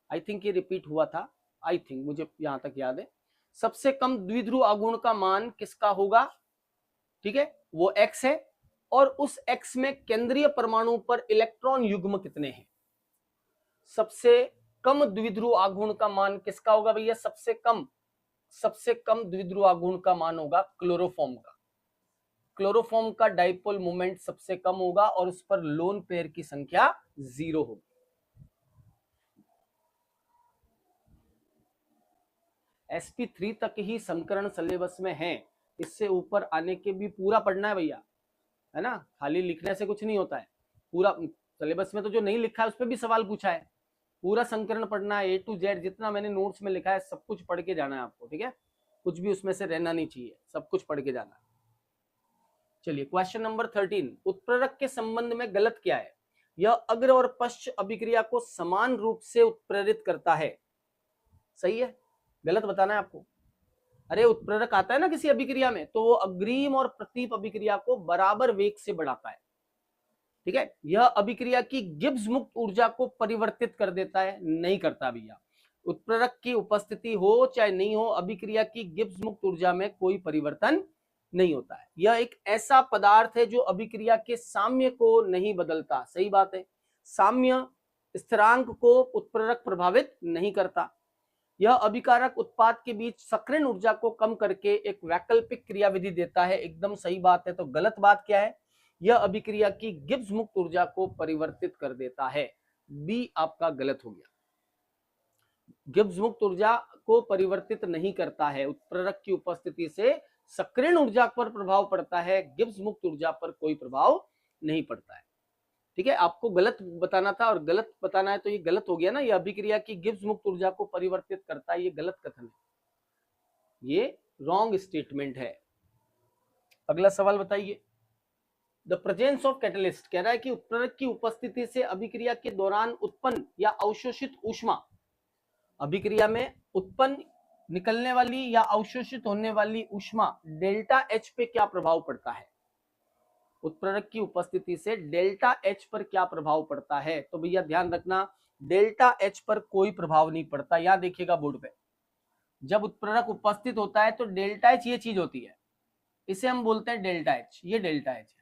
आई थिंक ये रिपीट हुआ था, आई थिंक, मुझे यहां तक याद है। सबसे कम द्विध्रुव आघूर्ण का मान किसका होगा? ठीक है, वो X है, और उस X में केंद्रीय परमाणु पर इलेक्ट्रॉन युग्म कितने हैं? सबसे कम द्विध्रुव आघूर्ण का मान किसका होगा भैया? सबसे कम द्विध्रुव आघूर्ण का मान होगा क्लोरोफॉर्म का। क्लोरोफॉर्म का डाइपोल मोमेंट सबसे कम होगा और उस पर लोन पेयर की संख्या 0 होगी। sp3 तक ही संकरण सिलेबस में है, इससे ऊपर आने के भी पूरा पढ़ना है भैया, है ना, खाली लिखने से कुछ नहीं होता है। पूरा सिलेबस में तो जो नहीं लिखा है उस पर भी सवाल पूछा है, पूरा संकरण पढ़ना है, A to Z जितना मैंने नोट्स में लिखा है सब कुछ पढ़ के जाना है आपको, ठीक है, कुछ भी उसमें से रहना नहीं चाहिए, सब कुछ पढ़ के जाना है। चलिए क्वेश्चन नंबर 13, उत्प्रेरक के संबंध में गलत क्या है? यह अग्र और पश्च अभिक्रिया को समान रूप से उत्प्रेरित करता है। सही है, गलत बताना है आपको। अरे उत्प्रेरक आता है ना किसी अभिक्रिया में, तो वो अग्रिम और प्रतीप अभिक्रिया को बराबर वेग से बढ़ाता है, ठीक है। यह अभिक्रिया की गिब्स मुक्त ऊर्जा को परिवर्तित कर देता है, नहीं करता भैया। उत्प्रेरक की उपस्थिति हो चाहे नहीं हो, अभिक्रिया की गिब्स मुक्त ऊर्जा में कोई परिवर्तन नहीं होता है। यह एक ऐसा पदार्थ है जो अभिक्रिया के साम्य को नहीं बदलता। सही बात है, साम्य स्थिरांक को उत्प्रेरक प्रभावित नहीं करता। यह अभिकारक उत्पाद के बीच सक्रिय ऊर्जा को कम करके एक वैकल्पिक क्रियाविधि देता है। एकदम सही बात है। तो गलत बात क्या है? यह अभिक्रिया की गिब्स मुक्त ऊर्जा को परिवर्तित कर देता है। बी आपका गलत हो गया। गिब्स मुक्त ऊर्जा को परिवर्तित नहीं करता है, उत्प्रेरक की उपस्थिति से सक्रिय ऊर्जा पर प्रभाव पड़ता है, गिब्स मुक्त ऊर्जा पर कोई प्रभाव नहीं पड़ता है। ठीक है, आपको गलत बताना था और गलत बताना है तो ये गलत हो गया ना। ये अभिक्रिया की गिब्स मुक्त ऊर्जा को परिवर्तित करता है, ये गलत कथन है, ये रॉन्ग स्टेटमेंट है। अगला सवाल बताइए। द प्रेजेंस ऑफ कैटलिस्ट कह रहा है कि उत्प्रेरक की उपस्थिति से अभिक्रिया के दौरान उत्पन्न या अवशोषित ऊष्मा, अभिक्रिया में उत्पन्न निकलने वाली या अवशोषित होने वाली ऊष्मा डेल्टा एच पे क्या प्रभाव पड़ता है? उत्प्रेरक की उपस्थिति से डेल्टा एच पर क्या प्रभाव पड़ता है? तो भैया ध्यान रखना, डेल्टा एच पर कोई प्रभाव नहीं पड़ता। यहां देखिएगा बोर्ड पे, जब उत्प्रेरक उपस्थित होता है तो डेल्टा एच ये चीज होती है, इसे हम बोलते हैं डेल्टा एच, ये डेल्टा एच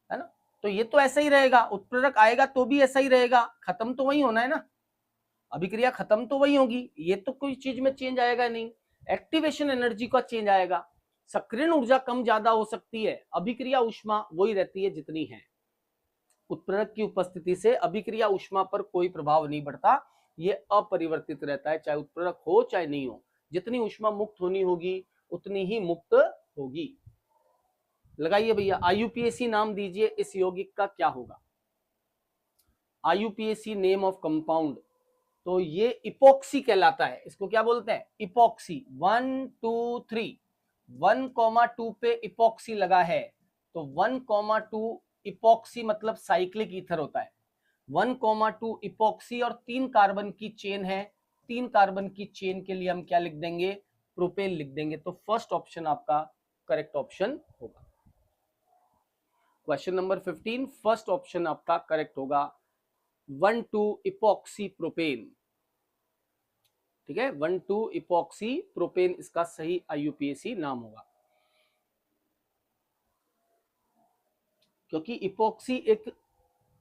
है ना। तो ये तो ऐसा ही रहेगा, उत्प्रेरक आएगा तो भी ऐसा ही रहेगा, खत्म तो वही होना है ना, अभिक्रिया खत्म तो वही होगी, ये तो कोई चीज में चेंज आएगा नहीं। एक्टिवेशन एनर्जी का चेंज आएगा, सक्रिय ऊर्जा कम ज्यादा हो सकती है, अभिक्रिया ऊष्मा वही रहती है जितनी है। उत्प्रेरक की उपस्थिति से अभिक्रिया ऊष्मा पर कोई प्रभाव नहीं पड़ता, ये अपरिवर्तित रहता है, चाहे उत्प्रेरक हो चाहे नहीं हो। जितनी ऊष्मा मुक्त होनी होगी उतनी ही मुक्त होगी। लगाइए भैया, आईयूपीएसी नाम दीजिए, इस यौगिक का क्या होगा? आईयूपीएसी नेम ऑफ कंपाउंड, तो ये इपोक्सी कहलाता है। इसको क्या बोलते हैं? इपोक्सी। 1 2 3 1,2 पे इपोक्सी लगा है, तो 1,2 इपोक्सी मतलब साइक्लिक ईथर होता है। 1,2 इपोक्सी और 3 कार्बन की चेन है, 3 कार्बन की चेन के लिए हम क्या लिख देंगे? प्रोपेन लिख देंगे। तो फर्स्ट ऑप्शन आपका करेक्ट ऑप्शन होगा। क्वेश्चन नंबर 15, फर्स्ट ऑप्शन आपका करेक्ट होगा, 1,2 इपोक्सी प्रोपेन। ठीक है, 1,2 इपोक्सी प्रोपेन इसका सही आईयूपीएसी नाम होगा, क्योंकि इपोक्सी एक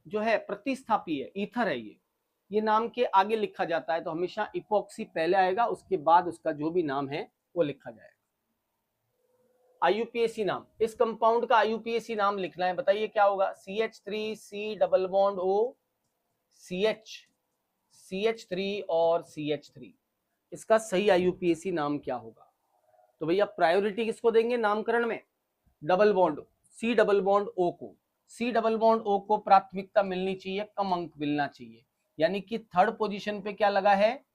जो है प्रतिस्थापी है, ईथर है, ये नाम के आगे लिखा जाता है, तो हमेशा इपोक्सी पहले आएगा, उसके बाद उसका जो भी नाम है वो लिखा जाएगा। आईयूपीएसी नाम, इस कंपाउंड का आईयूपीएसी नाम लिखना है, बताइए क्या होगा? CH3 double bond O CH3 और CH3, इसका सही आईयूपीएसी नाम क्या होगा? तो भैया प्रायोरिटी किसको देंगे नामकरण में? Double bond C double bond O को, C डबल बॉन्ड O को प्राथमिकता मिलनी चाहिए, कम अंक मिलना चाहिए, यानी कि थर्ड पोजीशन पे क्या लगा है?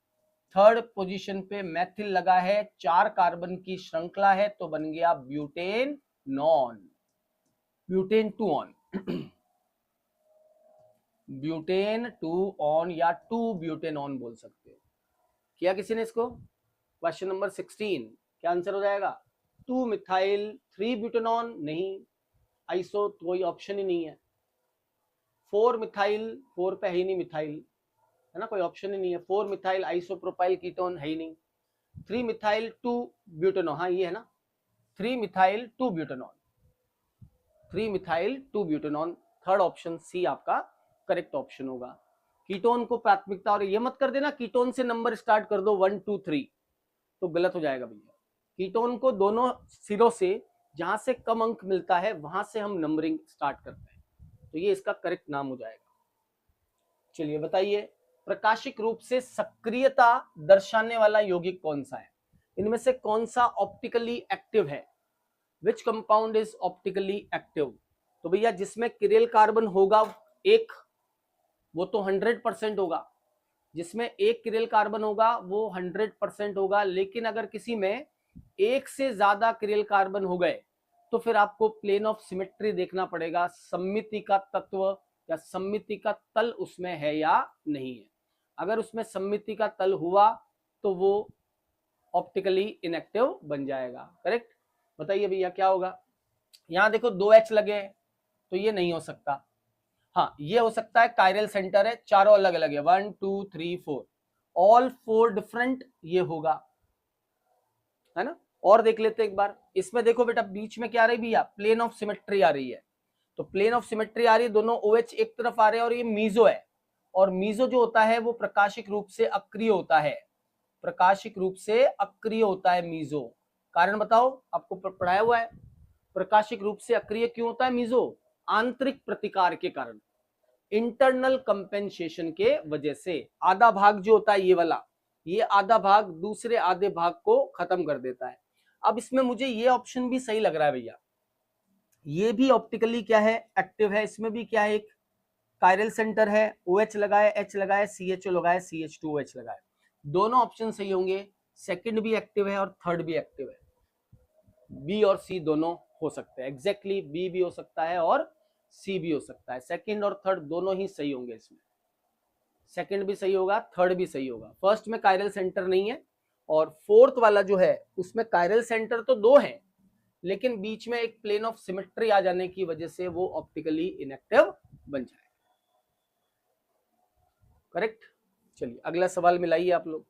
थर्ड पोजीशन पे मैथिल लगा है, 4 कार्बन की श्रृंखला है, तो बन गया butane non. Butane 2 on butane 2 on या 2 ब्यूटेन ऑन बोल सकते हो। किया किसी ने इसको? क्वेश्चन नंबर 16 क्या आंसर हो जाएगा? 2 मिथाइल 3 ब्यूटेनॉन नहीं, आइसो तो कोई ऑप्शन ही नहीं है। 4 मिथाइल, 4 पे है ही नहीं मिथाइल, है ना, कोई ऑप्शन ही नहीं है। 4 मिथाइल आइसोप्रोपाइल कीटोन है ही नहीं। 3 मिथाइल 2 ब्यूटेनॉन, हाँ ये है ना, 3 methyl 2 butanone, 3 methyl 2 butanone, third option C आपका करेक्ट ऑप्शन होगा। कीटोन को प्राथमिकता, और ये मत कर देना कीटोन से नंबर स्टार्ट कर दो 1 2 3, तो गलत हो जाएगा भैया। कीटोन को दोनों सिरों से, जहां से कम अंक मिलता है वहां से हम नंबरिंग स्टार्ट करते हैं, तो ये इसका करेक्ट नाम हो जाएगा। चलिए बताइए, प्रकाशिक रूप से सक्रियता दर्शाने वाला यौगिक कौन सा है? इनमें से कौन सा ऑप्टिकली एक्टिव है? Which compound is optically active? तो भैया जिसमें किरेल कार्बन होगा एक, वो तो 100% होगा। जिसमें एक किरेल कार्बन होगा वो 100% होगा, लेकिन अगर किसी में एक से ज्यादा किरेल कार्बन हो गए तो फिर आपको प्लेन ऑफ सिमेट्री देखना पड़ेगा, सममिति का तत्व या सममिति का तल उसमें है या नहीं है। अगर उसमें सममिति का तल हुआ तो वो ऑप्टिकली इनएक्टिव बन जाएगा। करेक्ट? बताइए भैया क्या होगा? यहां देखो 2H लगे हैं, तो ये नहीं हो सकता। हाँ ये हो सकता है, कायरल सेंटर है, चारों अलग अलग है, 1 2 3 4, ऑल 4 डिफरेंट, ये होगा, है ना। और देख लेते एक बार, इसमें देखो बेटा बीच में क्या आ रही है भैया? प्लेन ऑफ सिमेट्री आ रही है। तो प्लेन ऑफ सिमेट्री आ रही है, दोनों OH एक तरफ आ रहे हैं, और ये मीजो है। और मीजो जो होता है वो प्रकाशिक रूप से अक्रिय होता है, प्रकाशिक रूप से अक्रिय होता है मीजो। कारण बताओ, आपको पढ़ाया हुआ है। प्रकाशिक रूप से अक्रिय क्यों होता है मीजो? आंतरिक प्रतिकार के कारण, इंटरनल कंपेंसेशन के वजह से। आधा भाग जो होता है ये वाला, ये आधा भाग दूसरे आधे भाग को खत्म कर देता है। अब इसमें मुझे ये ऑप्शन भी सही लग रहा है भैया, ये भी ऑप्टिकली क्या है? एक्टिव है। इसमें भी क्या है? एक कायरल सेंटर है, OH लगाए, H लगाए, CHO लगाए, CH2OH लगाए, दोनों ऑप्शन सही होंगे। सेकंड भी एक्टिव है और थर्ड भी एक्टिव है। बी और सी दोनों हो सकते हैं, एग्जैक्टली बी भी हो सकता है और सी भी हो सकता है। सेकंड और थर्ड दोनों ही सही होंगे इसमें, सेकंड भी सही होगा, थर्ड भी सही होगा। फर्स्ट में कायरल सेंटर नहीं है, और फोर्थ वाला जो है उसमें कायरल सेंटर तो 2 है, लेकिन बीच में एक प्लेन ऑफ सिमेट्री आ जाने की वजह से वो ऑप्टिकली इनएक्टिव बन जाए। करेक्ट? चलिए अगला सवाल मिलाइए आप लोग।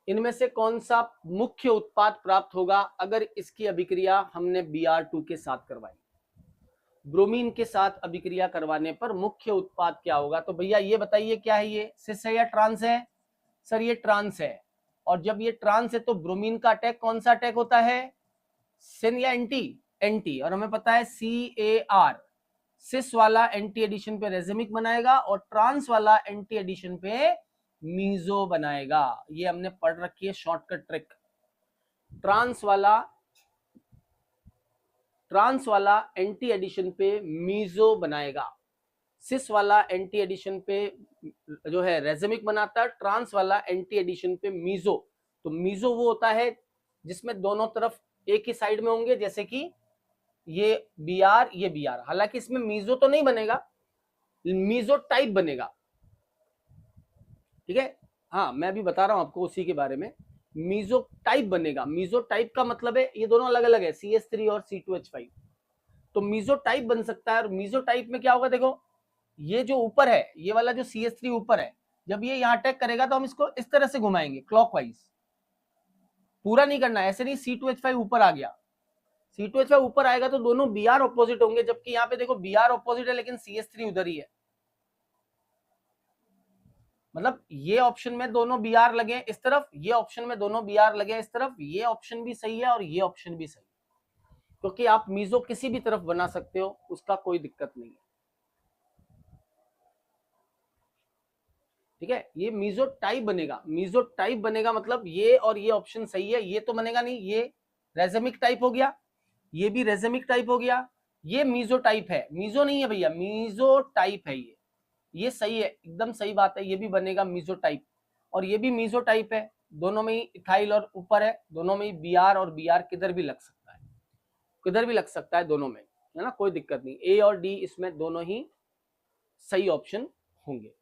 इनमें से कौन सा मुख्य उत्पाद प्राप्त होगा अगर इसकी अभिक्रिया हमने Br2 के साथ करवाई? ब्रोमीन के साथ अभिक्रिया करवाने पर मुख्य उत्पाद क्या होगा? तो भैया ये बताइए क्या है, ये सिस है या ट्रांस है? सर ये ट्रांस है। और जब ये ट्रांस है तो ब्रोमीन का अटैक कौन सा अटैक होता है? सिन या एंटी? एंटी। और हमें पता है CAR, सिस वाला एंटी एडिशन पे रेजिमिक बनाएगा और ट्रांस वाला एंटी एडिशन पे मीजो बनाएगा। ये हमने पढ़ रखी है शॉर्टकट ट्रिक। ट्रांस वाला एंटी एडिशन पे मीजो बनाएगा, सिस वाला एंटी एडिशन पे जो है रेजिमिक बनाता है, ट्रांस वाला एंटी एडिशन पे मीजो। तो मीजो वो होता है जिसमें दोनों तरफ एक ही साइड में होंगे, जैसे कि ये Br, ये Br। हालांकि इसमें मीजो तो नहीं बनेगा, मीजो टाइप बनेगा। ठीक है, हाँ मैं भी बता रहा हूं आपको उसी के बारे में। मीजो टाइप बनेगा। मीजो टाइप का मतलब है ये दोनों अलग अलग है, CH3 और C2H5। तो मीजो टाइप बन सकता है। और मीजो टाइप में क्या होगा, देखो ये जो ऊपर है, ये वाला जो CH3 ऊपर है, जब ये यहाँ अटैक करेगा तो हम इसको इस तरह से घुमाएंगे क्लॉकवाइज। पूरा नहीं करना, ऐसे नहीं C2H5 ऊपर आ गया, C2H5 ऊपर आएगा तो दोनों Br ऑपोजिट होंगे, जबकि यहाँ पे देखो Br ऑपोजिट है लेकिन CH3 उधर ही है। मतलब ये ऑप्शन में दोनों Br लगे इस तरफ, ये ऑप्शन में दोनों Br लगे इस तरफ, ये ऑप्शन भी सही है और ये ऑप्शन भी सही है, क्योंकि आप मीजो किसी भी तरफ बना सकते हो, उसका कोई दिक्कत नहीं है। ठीक है, ये मीजो टाइप बनेगा। मीजो टाइप बनेगा मतलब ये और ये ऑप्शन सही है, ये तो बनेगा नहीं, ये रेजेमिक टाइप हो गया, ये भी रेजेमिक टाइप हो गया, ये मीजो टाइप है, मीजो नहीं है भैया, मीजो टाइप है ये सही है, एकदम सही बात है, ये भी बनेगा मीजो टाइप, और ये भी मीजो टाइप है। दोनों में ही इथाइल और ऊपर है, दोनों में ही Br और Br किधर भी लग सकता है, किधर भी लग सकता है दोनों में। है ना, कोई दिक्कत नहीं, ए और डी इसमें दोनों ही सही ऑप्शन होंगे।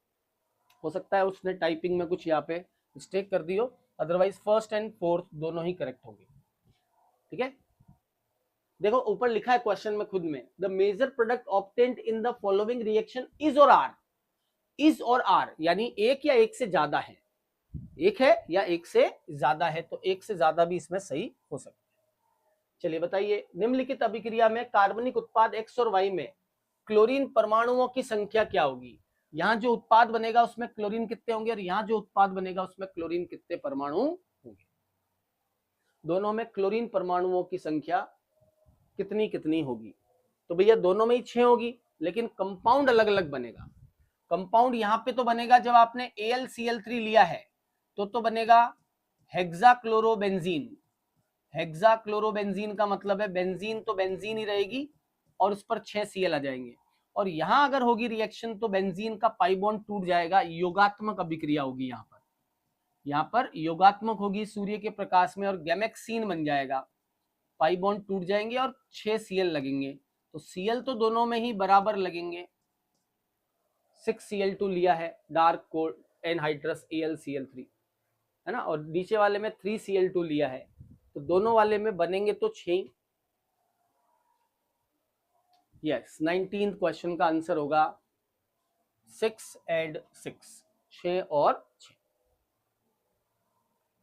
हो सकता है उसने टाइपिंग में कुछ यहाँ पे मिस्टेक कर दी हो, अदरवाइज फर्स्ट एंड फोर्थ दोनों ही करेक्ट होंगे। ठीक है, देखो ऊपर लिखा है क्वेश्चन में खुद में, the major product obtained in the following reaction is और आर। इज और आर यानी एक या एक से ज्यादा है, एक है या एक से ज्यादा है, तो एक से ज्यादा भी इसमें सही हो सकता है। चलिए बताइए, निम्नलिखित अभिक्रिया में कार्बनिक उत्पाद एक्स और वाई में क्लोरीन परमाणुओं की संख्या क्या होगी। यहाँ जो उत्पाद बनेगा उसमें क्लोरीन कितने होंगे और यहाँ जो उत्पाद बनेगा उसमें क्लोरीन कितने परमाणु होंगे। दोनों में क्लोरीन परमाणुओं की संख्या कितनी कितनी होगी। तो भैया दोनों में ही 6 होगी, लेकिन कंपाउंड अलग अलग बनेगा। कंपाउंड यहाँ पे तो बनेगा जब आपने AlCl3 लिया है तो बनेगा हेक्साक्लोरोबेंजीन। हेक्साक्लोरोबेंजीन का मतलब है बेंजीन तो बेंजीन ही रहेगी और उस पर 6 Cl आ जाएंगे। और यहां अगर होगी रिएक्शन तो बेंजीन का पाई बॉन्ड टूट जाएगा, योगात्मक अभिक्रिया होगी। यहाँ पर योगात्मक होगी सूर्य के प्रकाश में और गैमेक्सीन बन जाएगा, पाई बॉन्ड टूट जाएंगे और 6 Cl लगेंगे। तो Cl तो दोनों में ही बराबर लगेंगे, 6Cl2 लिया है डार्क कोल्ड एनहाइड्रस AlCl3, है ना, और नीचे वाले में 3Cl2 लिया है, तो दोनों वाले में बनेंगे तो 6। यस, 19th क्वेश्चन का आंसर होगा 6 and 6, 6 और 6।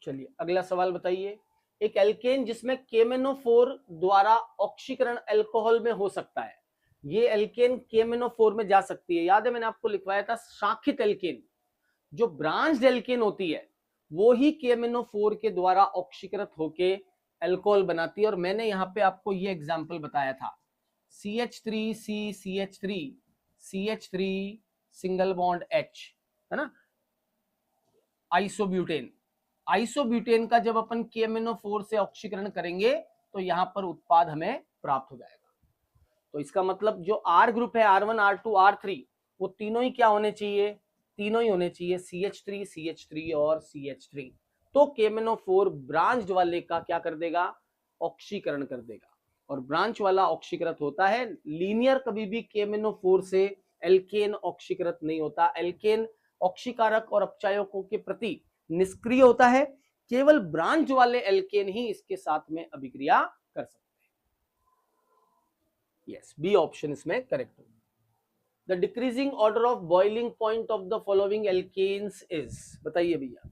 चलिए अगला सवाल बताइए, एक एल्केन जिसमें केमेनोफोर द्वारा ऑक्सीकरण अल्कोहल में हो सकता है। ये एल्केन केमेनोफोर में जा सकती है। याद है मैंने आपको लिखवाया था शाखित एल्केन, जो ब्रांच्ड एल्केन होती है वो ही केमेनोफोर के द्वारा ऑक्सीकृत होके अल्कोहल बनाती है। और मैंने यहाँ पे आपको ये एग्जांपल बताया था, CH3C CH3 CH3 single bond H, है ना, आइसोब्यूटेन। आइसोब्यूटेन का जब अपन केमेनोफोर से ऑक्सीकरण करेंगे तो यहाँ पर उत्पाद हमें प्राप्त हो जाएगा। तो इसका मतलब जो R ग्रुप है, R1 R2 R3, वो तीनों ही क्या होने चाहिए, तीनों ही होने चाहिए, CH3 CH3 और CH3। तो केमेनोफोर ब्रांच वाले का क्या कर देगा, ऑक्सीकरण कर देगा। और ब्रांच वाला ऑक्सीकृत होता है, लीनियर कभी भी केमेनोफोर से एल्केन ऑक्सीकृत नहीं होता। एल्केन ऑक्सीकारक और अपचायकों के प्रति निष्क्रिय होता है, केवल ब्रांच वाले एल्केन ही इसके साथ में अभिक्रिया कर सकते हैं। यस, बी ऑप्शन इसमें करेक्ट होगा। The decreasing order of boiling point of the following alkanes is, बताइए भैया।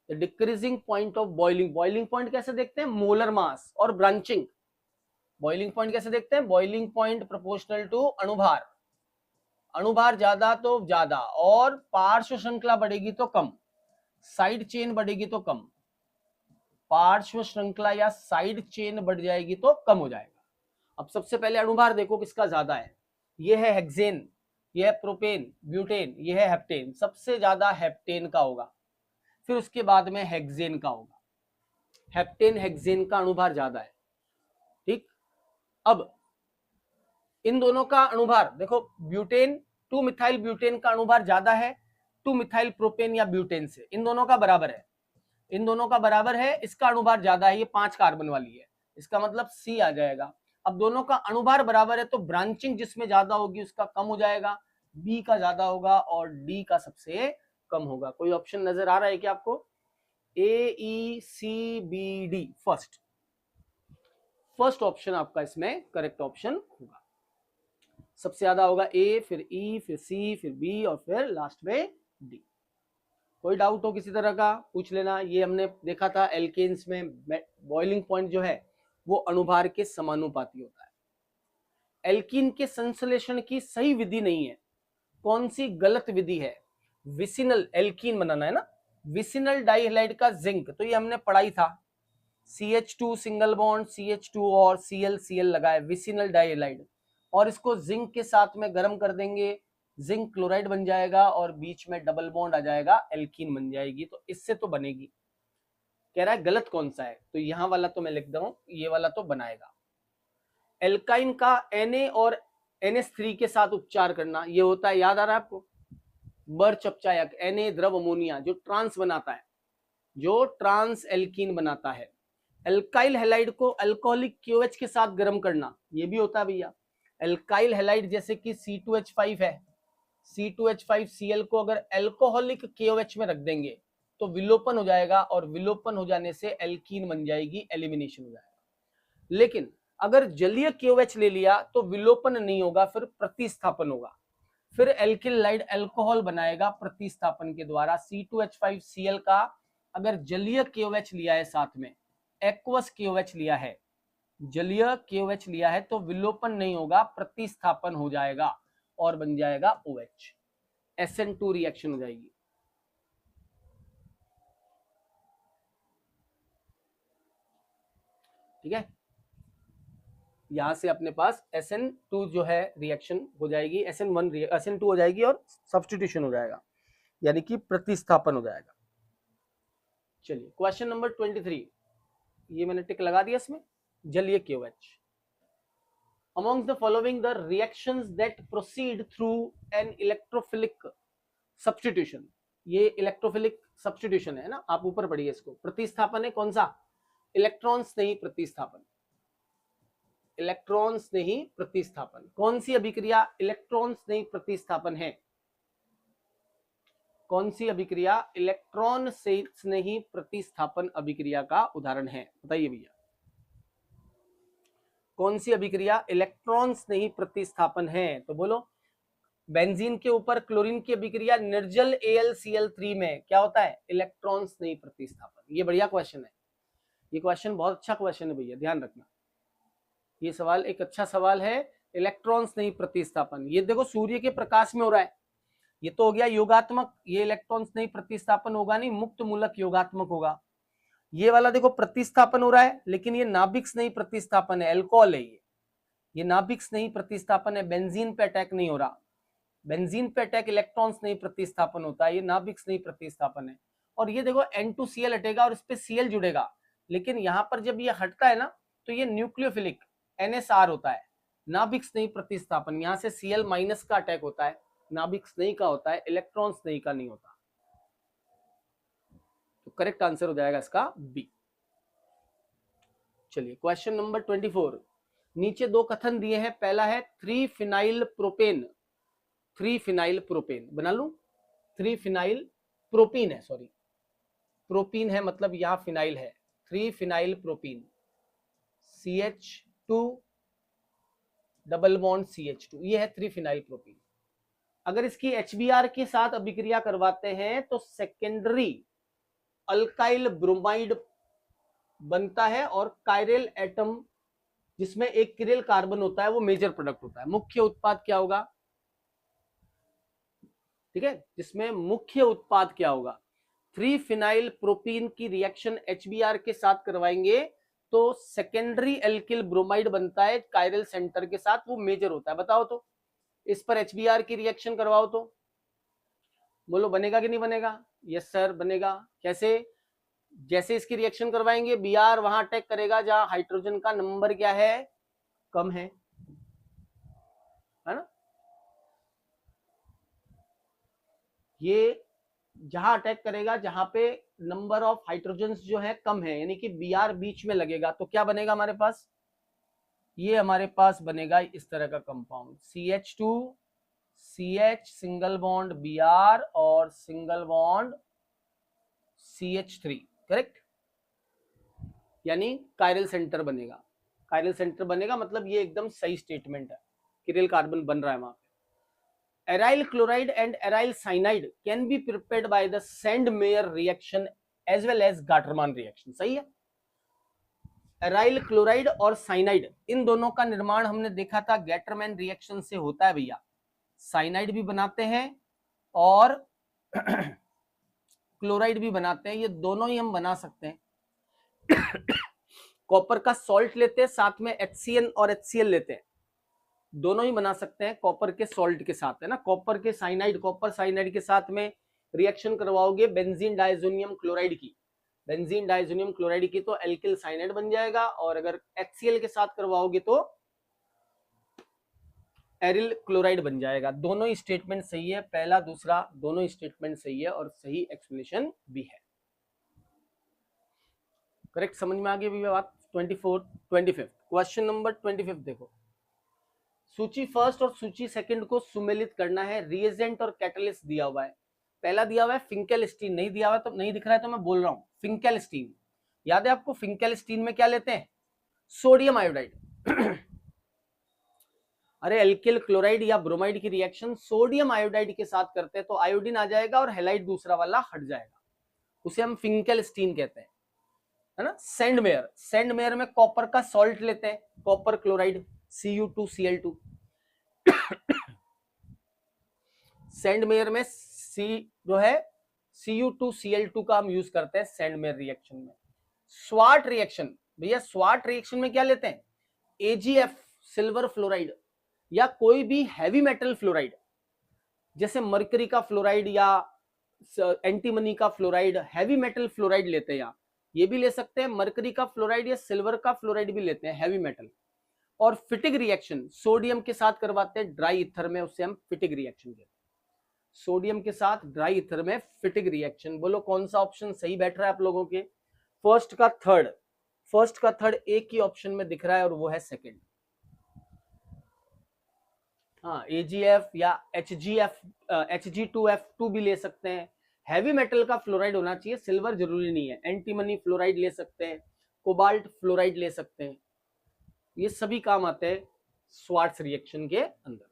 The decreasing point of boiling, boiling point कैसे देखते हैं, मोलर मास। और ब्रांचिंग, बॉइलिंग पॉइंट कैसे देखते हैं, बॉइलिंग पॉइंट प्रोपोर्शनल टू अणुभार। अणुभार ज्यादा तो ज्यादा, और पार्श्व श्रृंखला बढ़ेगी तो कम, साइड चेन बढ़ेगी तो कम। पार्श्व श्रृंखला या साइड चेन बढ़ जाएगी तो कम हो जाएगा। अब सबसे पहले अणुभार देखो किसका ज्यादा है, ये है हेक्सेन, ये है प्रोपेन, ब्यूटेन, ये है हेप्टेन। सबसे ज्यादा हेप्टेन का होगा, फिर उसके बाद में हेक्सेन का होगा। हेप्टेन हेक्सेन का अणुभार ज्यादा है। ठीक, अब इन दोनों का अणुभार देखो, ब्यूटेन 2 मिथाइल ब्यूटेन का अणुभार ज्यादा है 2 मिथाइल प्रोपेन या ब्यूटेन से, इन दोनों का बराबर है, इन दोनों का बराबर है, इसका अणुभार ज्यादा है, ये 5 कार्बन वाली है, इसका मतलब सी आ जाएगा। अब दोनों का अणुभार बराबर है तो ब्रांचिंग जिसमें ज्यादा होगी उसका कम हो जाएगा, बी का ज्यादा होगा और डी का सबसे कम होगा। कोई ऑप्शन नजर आ रहा है क्या आपको, AECBD, फर्स्ट ऑप्शन आपका इसमें करेक्ट ऑप्शन होगा। सबसे ज्यादा होगा ए, फिर ई, फिर सी, फिर बी और फिर लास्ट में डी। कोई डाउट हो किसी तरह का पूछ लेना। ये हमने देखा था एल्केन्स में बॉइलिंग पॉइंट जो है वो अणुभार के समानुपाती होता है। एल्कीन के संश्लेषण की सही विधि नहीं है, कौन सी गलत विधि है, विसिनल एल्कीन बनाना है ना, विसिनल डाइहैलाइड का जिंक, तो ये हमने पढ़ाई था, CH2 सिंगल बॉन्ड CH2 और Cl लगा है, विसिनल डाइहैलाइड, और इसको जिंक के साथ में गर्म कर देंगे, जिंक क्लोराइड बन जाएगा और बीच में डबल बॉन्ड आ जाएगा, एल्कीन बन जाएगी। तो इससे तो बनेगी। कह रहा है गलत कौन सा है, तो यहां वाला तो मैं लिख दे रहा हूं, ये वाला तो बनाएगा। एल्काइन का Na और NH3 के साथ उपचार करना, ये होता है, याद आ रहा है आपको, बर्च अपचायक, Na द्रव अमोनिया जो ट्रांस बनाता है, जो ट्रांस एल्कीन बनाता है। एल्काइल हैलाइड को अल्कोहलिक QH के साथ गर्म करना, ये भी होता है भैया। एल्काइल हैलाइड जैसे कि C2H5 है, C2H5Cl को अगर एल्कोहलिक KOH में रख देंगे तो विलोपन हो जाएगा, और विलोपन हो जाने से एल्कीन बन जाएगी, एलिमिनेशन हो जाएगा। लेकिन अगर जलीय KOH ले लिया तो विलोपन नहीं होगा, फिर प्रतिस्थापन होगा, फिर एल्किलाइड अल्कोहल बनाएगा प्रतिस्थापन के द्वारा। C2H5Cl का अगर जलीय KOH लिया है, साथ में एक्वस KOH लिया है, जलीय KOH लिया है, तो विलोपन नहीं होगा, प्रतिस्थापन हो जाएगा और बन जाएगा OH, SN2 रिएक्शन हो जाएगी। ठीक है, यहां से अपने पास SN2 जो है रिएक्शन हो जाएगी, SN2 हो जाएगी और सब्स्टिट्यूशन हो जाएगा, यानी कि प्रतिस्थापन हो जाएगा। चलिए क्वेश्चन नंबर 23, ये मैंने टिक लगा दिया इसमें, जलीय KOH। Among the following the reactions that proceed through an electrophilic substitution, ये इलेक्ट्रोफिलिक सब्स्टिट्यूशन है ना, आप ऊपर पढ़िए इसको। प्रतिस्थापन है कौन सा? इलेक्ट्रॉन्स नहीं प्रतिस्थापन, इलेक्ट्रॉन्स नहीं प्रतिस्थापन। कौन सी अभिक्रिया इलेक्ट्रॉन्स नहीं प्रतिस्थापन है? कौन सी अभिक्रिया इलेक्ट्रॉन से नहीं प्रतिस्थापन अभिक्रिया का उदाहरण है? बताइए भैया, कौन सी अभिक्रिया इलेक्ट्रॉन्स नहीं प्रतिस्थापन है? तो बोलो। बेंजीन के ऊपर क्लोरीन की अभिक्रिया निर्जल AlCl3 में क्या होता है? इलेक्ट्रॉन्स नहीं प्रतिस्थापन। ये बढ़िया क्वेश्चन है, ये क्वेश्चन बहुत अच्छा क्वेश्चन है भैया, ध्यान रखना। ये सवाल एक अच्छा सवाल है, इलेक्ट्रॉन्स नहीं प्रतिस्थापन। ये देखो सूर्य के प्रकाश में हो रहा है, ये तो हो गया योगात्मक, ये इलेक्ट्रॉन्स नहीं प्रतिस्थापन होगा नहीं, मुक्त मूलक योगात्मक होगा। ये वाला देखो प्रतिस्थापन हो रहा है, लेकिन ये नाभिक्स नहीं प्रतिस्थापन है, अल्कोहल है ये नाभिक्स नहीं प्रतिस्थापन है, बेंजीन पे अटैक नहीं हो रहा। बेंजीन पे अटैक इलेक्ट्रॉन्स नहीं प्रतिस्थापन होता है, ये नाभिक्स नहीं प्रतिस्थापन है। और ये देखो N2Cl हटेगा और इस पे Cl जुड़ेगा, लेकिन यहां पर जब ये हटता है ना तो ये न्यूक्लियोफिलिक NSR होता है, नाभिक्स नहीं प्रतिस्थापन। यहां से Cl माइनस का अटैक होता है, नाभिक्स नहीं का होता है, इलेक्ट्रॉन्स नहीं का नहीं होता। तो करेक्ट आंसर हो जाएगा इसका बी। चलिए क्वेश्चन नंबर 24, नीचे दो कथन दिए हैं। पहला है 3-फिनाइल प्रोपेन, 3-फिनाइल प्रोपेन बना लू, 3-फिनाइल प्रोपीन है, सॉरी प्रोपीन है मतलब यहां फिनाइल है, 3-फिनाइल propene CH2 double bond CH2, ये है 3-फिनाइल प्रोपीन। अगर इसकी HBr के साथ अभिक्रिया करवाते हैं तो सेकेंडरी अल्काइल ब्रोमाइड बनता है, और कायरल एटम जिसमें एक किरिल कार्बन होता है वो मेजर प्रोडक्ट होता है। मुख्य उत्पाद क्या होगा? ठीक है, जिसमें मुख्य उत्पाद क्या होगा? 3-फिनाइल प्रोपीन की रिएक्शन HBr के साथ करवाएंगे तो सेकेंडरी एल्किल ब्रोमाइड बनता है कायरल सेंटर के साथ, वो मेजर होता है। बताओ तो, इस पर HBr की रिएक्शन करवाओ तो बोलो बनेगा कि नहीं बनेगा? यस सर बनेगा। कैसे? जैसे इसकी रिएक्शन करवाएंगे Br वहां अटैक करेगा जहां हाइड्रोजन का नंबर क्या है? कम है ना। ये जहां अटैक करेगा जहां पे नंबर ऑफ हाइड्रोजन जो है कम है, यानी कि Br बीच में लगेगा, तो क्या बनेगा हमारे पास? ये हमारे पास बनेगा इस तरह का compound, CH2 CH single bond Br और सिंगल बॉन्ड CH3, करेक्ट। यानी कायरल सेंटर बनेगा, कायरल सेंटर बनेगा मतलब ये एकदम सही स्टेटमेंट है, किरिल कार्बन बन रहा है वहां पे। Aryl chloride and aryl cyanide can be prepared by the Sandmeyer reaction as well as Gattermann reaction, सही है। एराइल क्लोराइड और साइनाइड, इन दोनों का निर्माण हमने देखा था गैटरमैन रिएक्शन से होता है भैया। साइनाइड भी बनाते हैं और क्लोराइड भी बनाते हैं, ये दोनों ही हम बना सकते हैं। कॉपर का सॉल्ट लेते हैं, साथ में HCN और HCl लेते हैं, दोनों ही बना सकते हैं कॉपर के सॉल्ट के साथ, है ना। कॉपर के साइनाइड, कॉपर साइनाइड के साथ में रिएक्शन करवाओगे बेंजीन डाइजोनियम क्लोराइड की, बेंजीन डाइजोनियम क्लोराइड की तो एल्किल साइनाइड बन जाएगा, और अगर HCl के साथ करवाओगे तो एरिल क्लोराइड बन जाएगा। दोनों ही स्टेटमेंट सही है, पहला दूसरा दोनों ही स्टेटमेंट सही है और सही एक्सप्लेनेशन भी है। करेक्ट, समझ में आ गई बात। 25 क्वेश्चन नंबर 25 देखो, सूची फर्स्ट और सूची सेकंड को सुमेलित करना है। रिएजेंट और कैटलिस्ट दिया हुआ है। पहला दिया हुआ है फिंकेलस्टीन, नहीं दिया हुआ तो नहीं दिख रहा है तो मैं बोल रहा हूँ फिंकेलस्टीन। याद है आपको फिंकेलस्टीन में क्या लेते हैं? Sodium iodide. अरे एल्किल क्लोराइड या ब्रोमाइड की रिएक्शन सोडियम आयोडाइड के साथ करते हैं तो आयोडीन आ जाएगा और हैलाइड दूसरा वाला हट जाएगा, उसे हम फिंकेलस्टीन कहते हैं, है ना। सैंडमेयर, सैंडमेयर में कॉपर का सॉल्ट लेते हैं, कॉपर क्लोराइड Cu2Cl2। सैंडमेयर में सी जो है Cu2Cl2 का हम यूज करते हैं सैंडमेयर रिएक्शन में। स्वाट रिएक्शन, भैया स्वाट रिएक्शन में क्या लेते हैं? AgF सिल्वर फ्लोराइड या कोई भी हैवी मेटल फ्लोराइड, जैसे मरकरी का फ्लोराइड या एंटीमनी का फ्लोराइड, हैवी मेटल फ्लोराइड लेते हैं। यहाँ ये भी ले सकते हैं, मरकरी का फ्लोराइड या सिल्वर का फ्लोराइड भी लेते हैं, हैवी मेटल। और फिटिग रिएक्शन सोडियम के साथ करवाते हैं ड्राई ईथर में, उससे हम फिटिग रिएक्शन कहते हैं। सोडियम के साथ ड्राई ईथर में फिटिग रिएक्शन। बोलो कौन सा ऑप्शन सही बैठ रहा है आप लोगों के? फर्स्ट का थर्ड एक ही ऑप्शन में दिख रहा है और वो है सेकंड। हाँ, AgF या Hg2F2 भी ले सकते हैं। हैवी मेटल का फ्लोराइड होना चाहिए, सिल्वर जरूरी नहीं है। एंटीमनी फ्लोराइड ले सकते हैं, कोबाल्ट फ्लोराइड ले सकते हैं, ये सभी काम आते हैं स्वार्ट्स रिएक्शन के अंदर।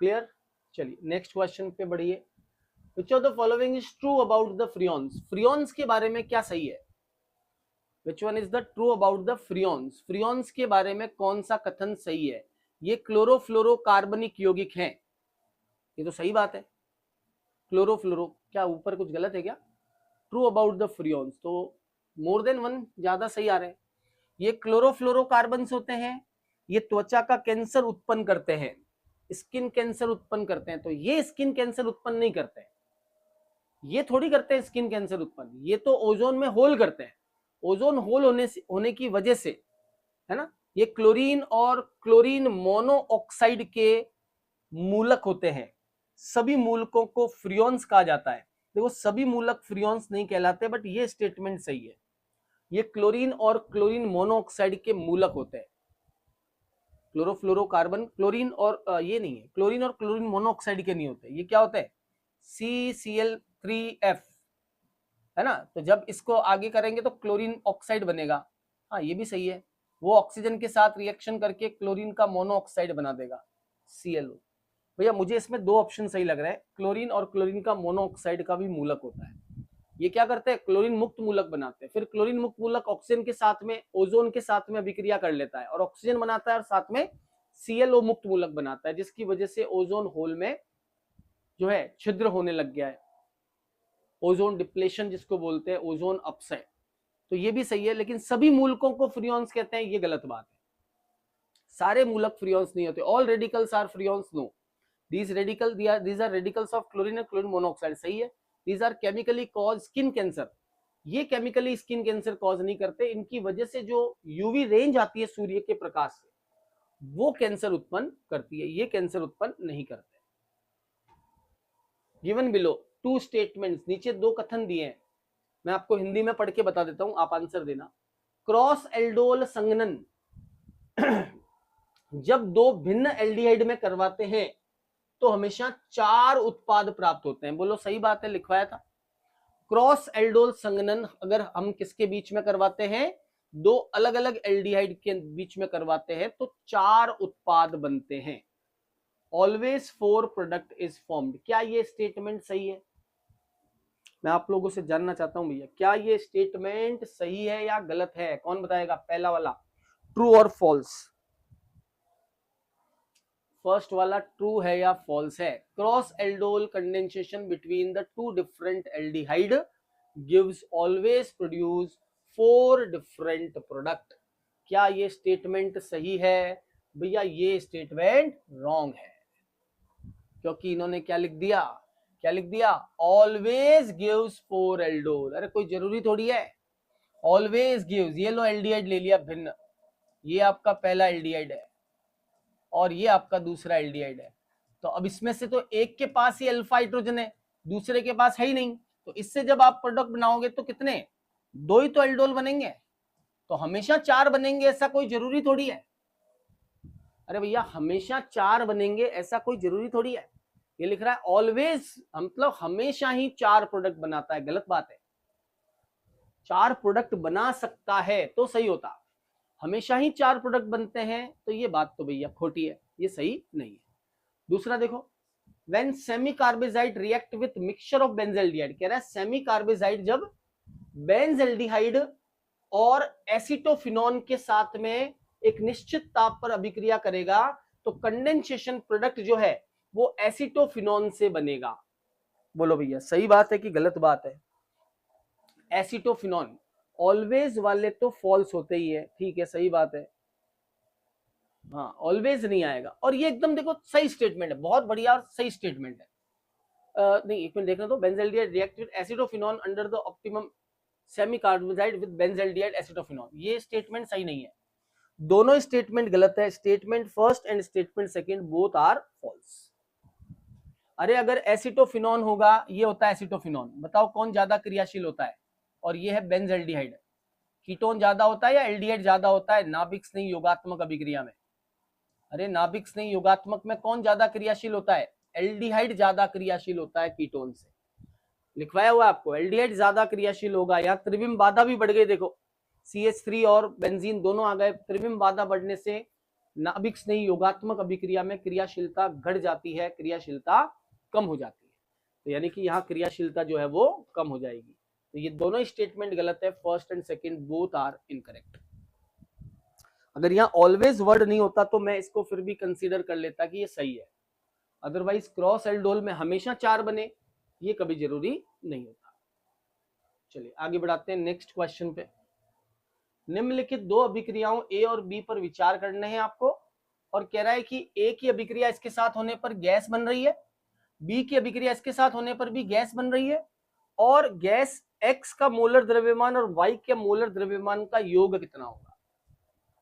क्लियर? चलिए नेक्स्ट क्वेश्चन पे बढ़िए। Which of the following is true about the freons? Freons के बारे में क्या सही है? Which one is the true about the freons? Freons के बारे में कौन सा कथन सही है? ये क्लोरोफ्लोरोकार्बनिक यौगिक हैं, ये तो सही बात है। क्लोरोफ्लोरो, क्या ऊपर कुछ गलत है क्या? ट्रू अबाउट द फ्रियॉन्स, तो मोर देन वन ज्यादा सही आ रहे हैं। ये क्लोरोफ्लोरोकार्बन्स होते हैं, ये त्वचा का कैंसर उत्पन्न करते हैं, स्किन कैंसर उत्पन्न करते हैं। तो ये स्किन कैंसर उत्पन्न नहीं करते हैं, ये थोड़ी करते हैं स्किन कैंसर उत्पन्न, ये तो ओजोन में होल करते हैं। ओजोन होल होने की वजह से, है ना, ये क्लोरीन और क्लोरीन मोनोऑक्साइड के मूलक होते हैं। सभी मूलकों को फ्रियॉन्स कहा जाता है। देखो सभी मूलक फ्रियॉन्स नहीं कहलाते, बट ये स्टेटमेंट सही है, ये क्लोरीन और क्लोरीन मोनोऑक्साइड के मूलक होते हैं। क्लोरोफ्लोरोकार्बन क्लोरीन और ये नहीं है, क्लोरीन और क्लोरीन मोनोऑक्साइड के नहीं होते, ये क्या होते हैं? CCl3F, है ना। तो जब इसको आगे करेंगे तो क्लोरीन ऑक्साइड बनेगा। हाँ ये भी सही है, वो ऑक्सीजन के साथ रिएक्शन करके क्लोरीन का मोनोऑक्साइड बना देगा, ClO। भैया मुझे इसमें दो ऑप्शन सही लग रहा है, क्लोरीन और क्लोरीन का मोनोऑक्साइड का भी मूलक होता है। ये क्या करते हैं? क्लोरीन मुक्त मूलक बनाते हैं, फिर क्लोरीन मुक्त मूलक ऑक्सीजन के साथ में, ओजोन के साथ में अभिक्रिया कर लेता है और ऑक्सीजन बनाता है और साथ में ClO मुक्त मूलक बनाता है, जिसकी वजह से ओजोन होल में जो है छिद्र होने लग गया है, ओजोन डिप्लेशन जिसको बोलते हैं, ओजोन अपसेट। तो ये भी सही है, लेकिन सभी मूलकों को फ्रियॉन्स कहते हैं, ये गलत बात है। सारे मूलक फ्रियॉन्स नहीं होते। All radicals are freons? No, these are radicals of chlorine and chlorine monoxide, सही है। these are chemically cause skin cancer, ये केमिकली स्किन कैंसर कॉज नहीं करते, इनकी वजह से जो यूवी रेंज आती है सूर्य के प्रकाश से, वो कैंसर उत्पन्न करती है, ये कैंसर उत्पन्न नहीं करते। गिवन बिलो टू स्टेटमेंट्स, नीचे दो कथन दिए हैं, मैं आपको हिंदी में पढ़ के बता देता हूं, आप आंसर देना। क्रॉस एल्डोल संघनन जब दो भिन्न एल्डिहाइड में करवाते हैं तो हमेशा 4 उत्पाद प्राप्त होते हैं। बोलो सही बात है, लिखवाया था। क्रॉस एल्डोल संघनन अगर हम किसके बीच में करवाते हैं? दो अलग अलग एल्डिहाइड के बीच में करवाते हैं तो 4 उत्पाद बनते हैं। ऑलवेज 4 प्रोडक्ट इज फॉर्म्ड, क्या ये स्टेटमेंट सही है? मैं आप लोगों से जानना चाहता हूं भैया, क्या ये स्टेटमेंट सही है या गलत है? कौन बताएगा? पहला वाला ट्रू और फॉल्स। फर्स्ट वाला ट्रू है या फॉल्स है? Cross aldol condensation between the two different aldehyde gives always produce 4 different product, क्या ये स्टेटमेंट सही है? भैया ये स्टेटमेंट रॉन्ग है, क्योंकि इन्होंने क्या लिख दिया? क्या लिख दिया? Always gives 4 aldol. अरे कोई जरूरी थोड़ी है, ऑलवेज गिव्स, ये लो एल्डिहाइड ले लिया भिन्न, ये आपका पहला एल्डिहाइड है और ये आपका दूसरा एल्डिहाइड है, तो अब इसमें से तो एक के पास ही अल्फा हाइड्रोजन है, दूसरे के पास है ही नहीं, तो इससे जब आप प्रोडक्ट बनाओगे तो कितने? 2 ही तो एल्डोल बनेंगे, तो हमेशा 4 बनेंगे ऐसा कोई जरूरी थोड़ी है। अरे भैया हमेशा 4 बनेंगे ऐसा कोई जरूरी थोड़ी है। ये लिख रहा है ऑलवेज, मतलब हमेशा ही 4 प्रोडक्ट बनाता है, गलत बात है। 4 प्रोडक्ट बना सकता है तो सही होता, हमेशा ही 4 प्रोडक्ट बनते हैं तो ये बात तो भैया खोटी है, ये सही नहीं है। दूसरा देखो, when semi carbazide react with mixture of benzaldehyde, कह रहा है सेमी कार्बेजाइड जब बेंजल्डिहाइड और एसिटोफिनॉन के साथ में एक निश्चित ताप पर अभिक्रिया करेगा तो कंडेंसेशन प्रोडक्ट जो है वो एसिटोफिनॉन से बनेगा। बोलो भैया सही बात है कि गलत बात है? एसिटोफिनॉन ऑलवेज वाले तो फॉल्स होते ही है, ठीक है सही बात है। हाँ ऑलवेज नहीं आएगा, और ये एकदम देखो सही स्टेटमेंट है, बहुत बढ़िया और सही स्टेटमेंट है। नहीं एक मिनट देखना, तो benzaldehyde react with acetophenone under the optimum semicarbazide with benzaldehyde acetophenone, ये स्टेटमेंट सही नहीं है, दोनों स्टेटमेंट गलत है। Statement first and statement second both are false. अरे अगर एसिटोफिनॉन होगा, ये होता है एसिटोफिनॉन, बताओ कौन ज्यादा क्रियाशील होता है, और ये है बेंजल्डिहाइड, कीटोन ज्यादा होता है या एल्डिहाइड ज्यादा होता है नाभिक स्नेही योगात्मक अभिक्रिया में? अरे नाभिक स्नेही योगात्मक में कौन ज्यादा क्रियाशील होता है? एल्डिहाइड ज्यादा क्रियाशील होता है कीटोन से, लिखवाया हुआ आपको एल्डिहाइड ज्यादा क्रियाशील होगा। यहाँ त्रिविम बाधा भी बढ़ गई, देखो CH3 और बेंजीन दोनों आ गए, त्रिविम बाधा बढ़ने से नाभिक स्नेही योगात्मक अभिक्रिया में क्रियाशीलता घट जाती है, क्रियाशीलता कम हो जाती है, तो यानी कि यहाँ क्रियाशीलता जो है वो कम हो जाएगी। तो ये दोनों स्टेटमेंट गलत है, first and second both are incorrect. अगर यहाँ ऑलवेज वर्ड नहीं होता तो मैं इसको फिर भी कंसीडर कर लेता कि ये सही है, अदरवाइज क्रॉस एल्डोल में हमेशा 4 बने ये कभी जरूरी नहीं होता। चलिए आगे बढ़ाते हैं नेक्स्ट क्वेश्चन पे। निम्नलिखित 2 अभिक्रियाओं ए और बी पर विचार करने हैं आपको, और कह रहा है कि ए की अभिक्रिया इसके साथ होने पर गैस बन रही है, बी की अभिक्रिया इसके साथ होने पर भी गैस बन रही है, और गैस एक्स का मोलर द्रव्यमान और वाई के मोलर द्रव्यमान का योग कितना होगा,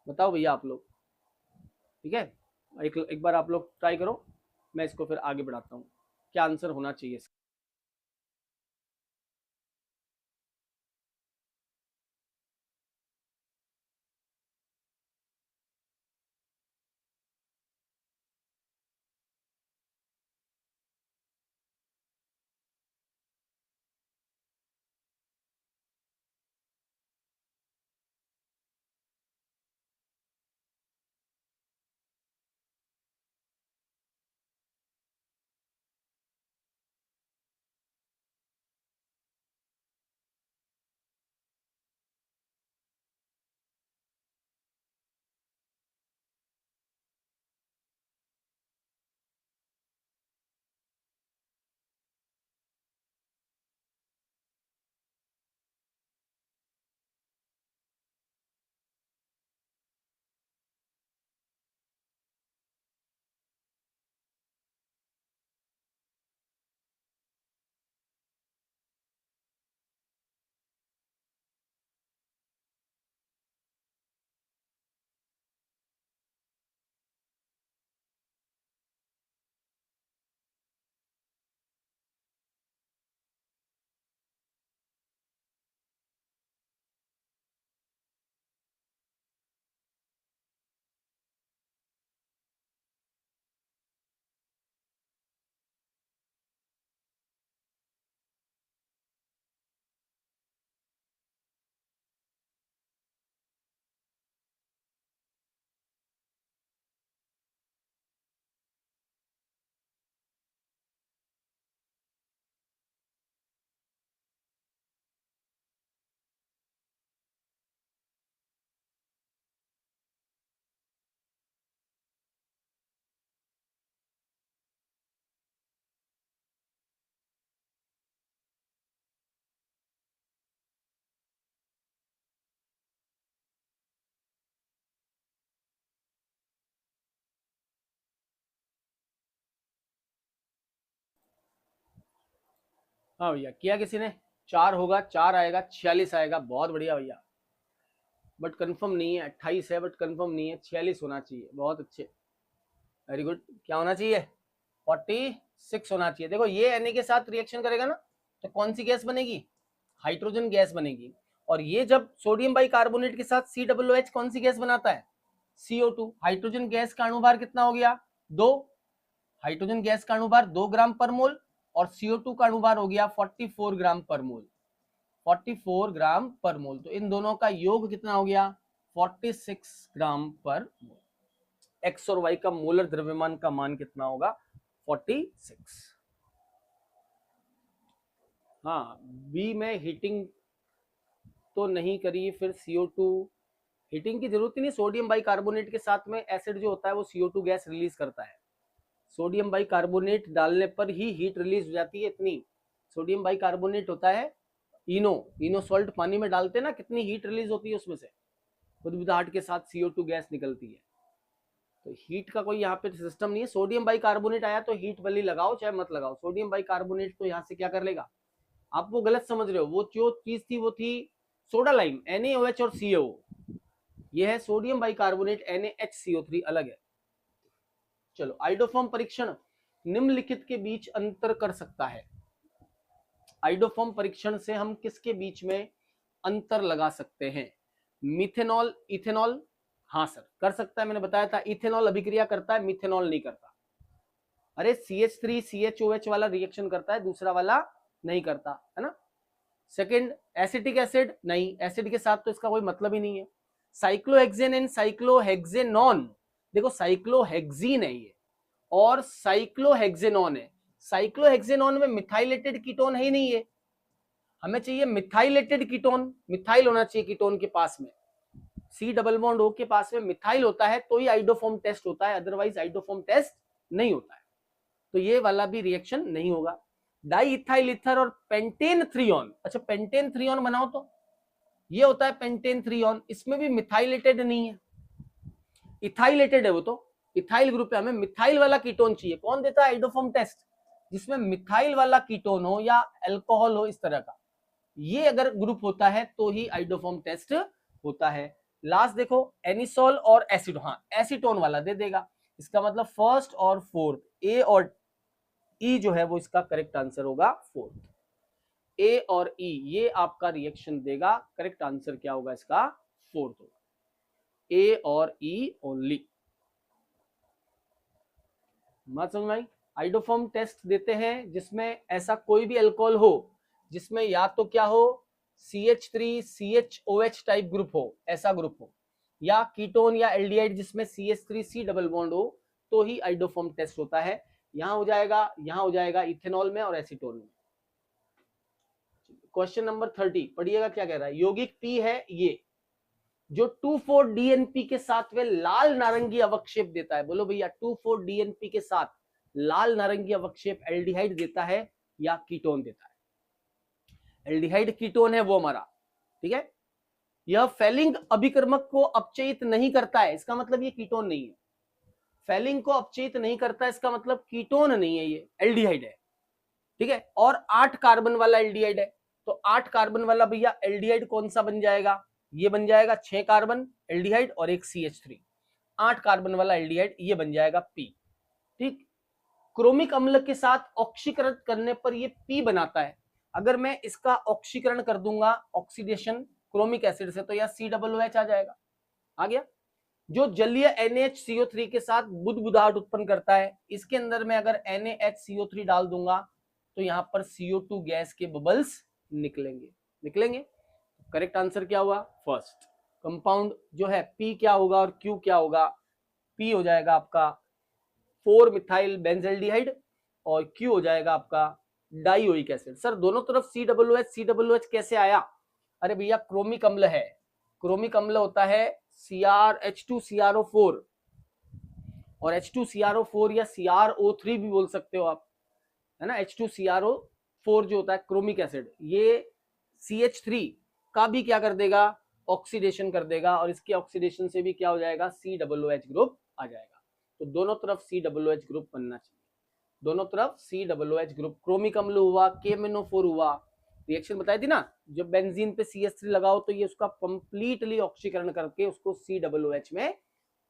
बताओ भैया आप लोग। ठीक है, एक बार आप लोग ट्राई करो, मैं इसको फिर आगे बढ़ाता हूँ, क्या आंसर होना चाहिए। हाँ भैया किया किसी ने, 4 होगा, 4 आएगा, 46 आएगा, बहुत बढ़िया भैया, बट कंफर्म नहीं है, 28 है बट कंफर्म नहीं है, 46 होना चाहिए, बहुत अच्छे, वेरी गुड। क्या होना चाहिए? 46 होना चाहिए। देखो ये Na के साथ रिएक्शन करेगा ना तो कौन सी गैस बनेगी? हाइड्रोजन गैस बनेगी, और ये जब सोडियम बाइकार्बोनेट के साथ COOH कौन सी गैस बनाता है? CO2। हाइड्रोजन गैस का अणुभार कितना हो गया 2, हाइड्रोजन गैस का अणुभार 2 ग्राम पर मोल और CO2 का अणुभार हो गया 44 ग्राम पर मोल, 44 ग्राम पर मोल। तो इन दोनों का योग कितना हो गया 46 ग्राम पर मोल। एक्स और वाई का मोलर द्रव्यमान का मान कितना होगा 46। हाँ बी में हीटिंग तो नहीं करी, फिर CO2 हीटिंग की जरूरत ही नहीं, सोडियम बाइकार्बोनेट के साथ में एसिड जो होता है वो CO2 गैस रिलीज करता है। सोडियम बाइकार्बोनेट डालने पर ही हीट रिलीज हो जाती है इतनी। सोडियम बाइकार्बोनेट होता है इनो सॉल्ट पानी में डालते हैं ना, कितनी हीट रिलीज होती है उसमें से, बुदबुदाहट के साथ CO2 गैस निकलती है। तो हीट का कोई यहाँ पे सिस्टम नहीं है। सोडियम बाइकार्बोनेट आया तो हीट भले लगाओ चाहे मत लगाओ, सोडियम बाइकार्बोनेट तो यहाँ से क्या कर लेगा। आप वो गलत समझ रहे हो, वो जो चीज थी वो थी सोडा लाइम NaOH और CaO, ये है सोडियम बाइकार्बोनेट NaHCO3 अलग है। चलो आइडोफॉर्म परीक्षण निम्नलिखित के बीच अंतर कर सकता है। आइडोफॉर्म परीक्षण से हम किसके बीच में अंतर लगा सकते हैं, मिथेनॉल इथेनॉल। हाँ सर कर सकता है, मैंने बताया था इथेनॉल अभिक्रिया करता है, मिथेनॉल नहीं करता। अरे CH3 CHOH वाला रिएक्शन करता है, दूसरा वाला नहीं करता है ना। सेकंड एसिटिक एसिड नहीं, एसिड के साथ तो इसका कोई मतलब ही नहीं है। साइक्लोहेक्सेन एंड साइक्लोहेक्सेनॉन, देखो साइक्लोहेक्सीन है ये और साइक्लोहेक्सेनॉन है। साइक्लोहेक्सेनॉन में मिथाइलेटेड कीटोन है ही नहीं है, हमें चाहिए मिथाइलेटेड कीटोन, मिथाइल होना चाहिए कीटोन के पास में, C डबल बॉन्ड O के पास में मिथाइल होता है तो ही आइडोफॉर्म टेस्ट होता है, अदरवाइज आइडोफॉर्म टेस्ट नहीं होता है। तो ये वाला भी रिएक्शन नहीं होगा। डाई इथाइल ईथर और पेंटेन थ्रियोन, अच्छा पेंटेन थ्रियोन बनाओ तो ये होता है पेंटेन थ्रियोन, इसमें भी मिथाइलेटेड नहीं है, इथाइलेटेड है वो तो, इथाइल ग्रुप है, हमें मिथाइल वाला कीटोन चाहिए। कौन देता है आइडोफॉर्म टेस्ट, जिसमें मिथाइल वाला कीटोन हो या अल्कोहल हो इस तरह का, ये अगर ग्रुप होता है तो ही आइडोफॉर्म टेस्ट होता है। लास्ट देखो एनिसोल और एसिड, हाँ एसीटोन वाला दे देगा, इसका मतलब फर्स्ट और फोर्थ ए और ई जो है वो इसका करेक्ट आंसर होगा फोर्थ। ए और ई ये आपका रिएक्शन देगा, करेक्ट आंसर क्या होगा इसका फोर्थ होगा, ए और ई ओनली। मत समझ में आई। आइडोफॉर्म टेस्ट देते हैं जिसमें ऐसा कोई भी अल्कोहल हो जिसमें या तो क्या हो CH3 CHOH टाइप ग्रुप हो, ऐसा ग्रुप हो, या कीटोन या एल्डिहाइड जिसमें CH3 C डबल बॉन्ड हो, तो ही आइडोफॉर्म टेस्ट होता है। यहां हो जाएगा इथेनॉल में और एसीटोन में। क्वेश्चन नंबर 30 पढ़िएगा क्या कह रहा है। यौगिक P है ये जो 2,4-DNP के साथ में लाल नारंगी अवक्षेप देता है, बोलो भैया 2,4-DNP के साथ लाल नारंगी अवक्षेप एल्डिहाइड देता है या कीटोन देता है। एल्डिहाइड कीटोन है वो हमारा, ठीक है। यह फेलिंग अभिकर्मक को अपचयित नहीं करता है, इसका मतलब ये कीटोन नहीं है। फेलिंग को अपचयित नहीं करता इसका मतलब कीटोन नहीं है, ये एल्डिहाइड है, ठीक है। और 8 कार्बन वाला एल्डिहाइड है, तो 8 कार्बन वाला भैया एल्डिहाइड कौन सा बन जाएगा, ये बन जाएगा 6 कार्बन एल्डिहाइड और एक CH3, 8 कार्बन वाला एल्डिहाइड ये बन जाएगा P, ठीक। क्रोमिक अम्ल के साथ ऑक्सीकरण करने पर ये P बनाता है, अगर मैं इसका ऑक्सीकरण कर दूंगा ऑक्सीडेशन क्रोमिक एसिड से तो यह COOH आ जाएगा, आ गया। जो जलीय NaHCO3 के साथ बुदबुदाहट उत्पन्न करता है, इसके अंदर मैं अगर NaHCO3 डाल दूंगा तो यहां पर CO2 गैस के बबल्स निकलेंगे। करेक्ट आंसर क्या हुआ फर्स्ट। कंपाउंड जो है P क्या होगा और Q क्या होगा, P हो जाएगा आपका 4 मिथाइल बेंजल्डिहाइड और Q हो जाएगा आपका डाइओइक एसिड। सर दोनों तरफ COOH कैसे आया, अरे भैया क्रोमिक अम्ल है, क्रोमिक अम्ल होता है H2CrO4 और H2CrO4 या CrO3 भी बोल सकते हो आप, है ना। H2CrO4 जो होता है क्रोमिक एसिड, ये CH3 का भी क्या कर देगा ऑक्सीडेशन कर देगा और इसके ऑक्सीडेशन से भी क्या हो जाएगा COOH ग्रुप आ जाएगा। तो दोनों तरफ COOH ग्रुप बनना चाहिए, दोनों तरफ COOH ग्रुप। क्रोमिक अम्ल हुआ KMnO4 हुआ, रिएक्शन बताई थी ना, जब बेंजीन पे CH3 लगाओ तो ये उसका कंप्लीटली ऑक्सीकरण करके उसको COOH में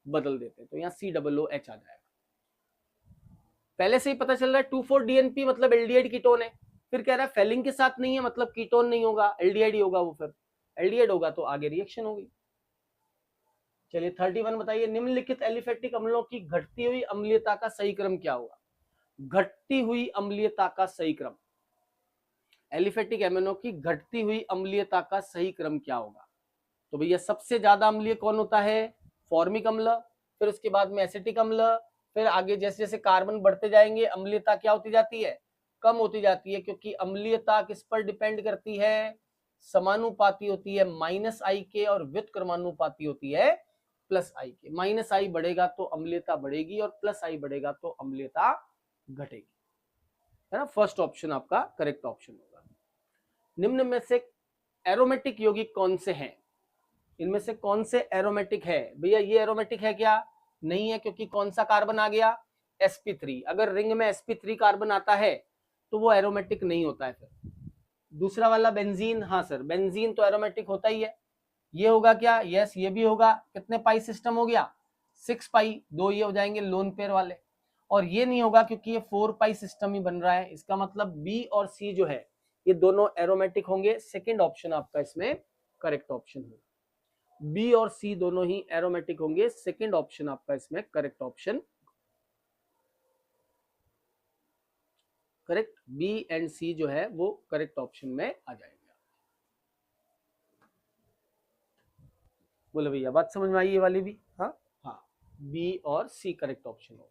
बदल देते हैं, तो यहाँ COOH आ जाएगा। पहले से ही पता चल रहा है 2,4-DNP मतलब एल्डिहाइड कीटोन है, फिर कह रहा है फेलिंग के साथ नहीं है मतलब कीटोन नहीं होगा, एल्डिहाइड ही होगा, वो फिर एल्डिहाइड होगा तो आगे रिएक्शन होगी। चलिए 31 बताइए, निम्नलिखित एलिफेटिक अम्लों की घटती हुई अम्लीयता का सही क्रम क्या होगा? घटती हुई अम्लीयता का सही क्रम, एलिफेटिक एमिनो की घटती हुई अम्लीयता का सही क्रम क्या होगा? तो भैया सबसे ज्यादा अम्लीय कौन होता है? फॉर्मिक अम्ल, फिर उसके बाद में एसिटिक अम्ल, फिर आगे जैसे जैसे कार्बन बढ़ते जाएंगे अम्लीयता क्या होती जाती है? कम होती जाती है, क्योंकि अम्लीयता किस पर डिपेंड करती है? समानुपाती होती है माइनस आई के, और व्युत्क्रमानुपाती होती है प्लस आई के। माइनस आई बढ़ेगा तो अम्लीयता बढ़ेगी, और प्लस आई बढ़ेगा तो अम्लीयता घटेगी, है ना। फर्स्ट ऑप्शन आपका करेक्ट ऑप्शन होगा। निम्न में से एरोमेटिक यौगिक कौन से हैं? इनमें से कौन से एरोमेटिक है? भैया ये एरोमेटिक है क्या? नहीं है, क्योंकि कौन सा कार्बन आ गया? sp3। अगर रिंग में sp3 कार्बन आता है तो वो एरोमेटिक नहीं होता है। फिर दूसरा वाला बेंजीन, हाँ सर बेंजीन तो एरोमेटिक होता ही है। ये होगा क्या? यस ये भी होगा। कितने पाई सिस्टम हो गया? 6 पाई, दो ये हो जाएंगे लोन पेयर वाले। और ये नहीं होगा क्योंकि ये 4 पाई सिस्टम ही बन रहा है। इसका मतलब बी और सी जो है ये दोनों एरोमेटिक होंगे। सेकेंड ऑप्शन आपका इसमें करेक्ट ऑप्शन होगा। बी और सी दोनों ही एरोमेटिक होंगे। सेकेंड ऑप्शन आपका इसमें correct option, correct B and C जो है वो करेक्ट ऑप्शन में आ जाएगा। बोले भैया बात समझ में आई ये वाली भी? हाँ हाँ, बी और सी करेक्ट ऑप्शन हो।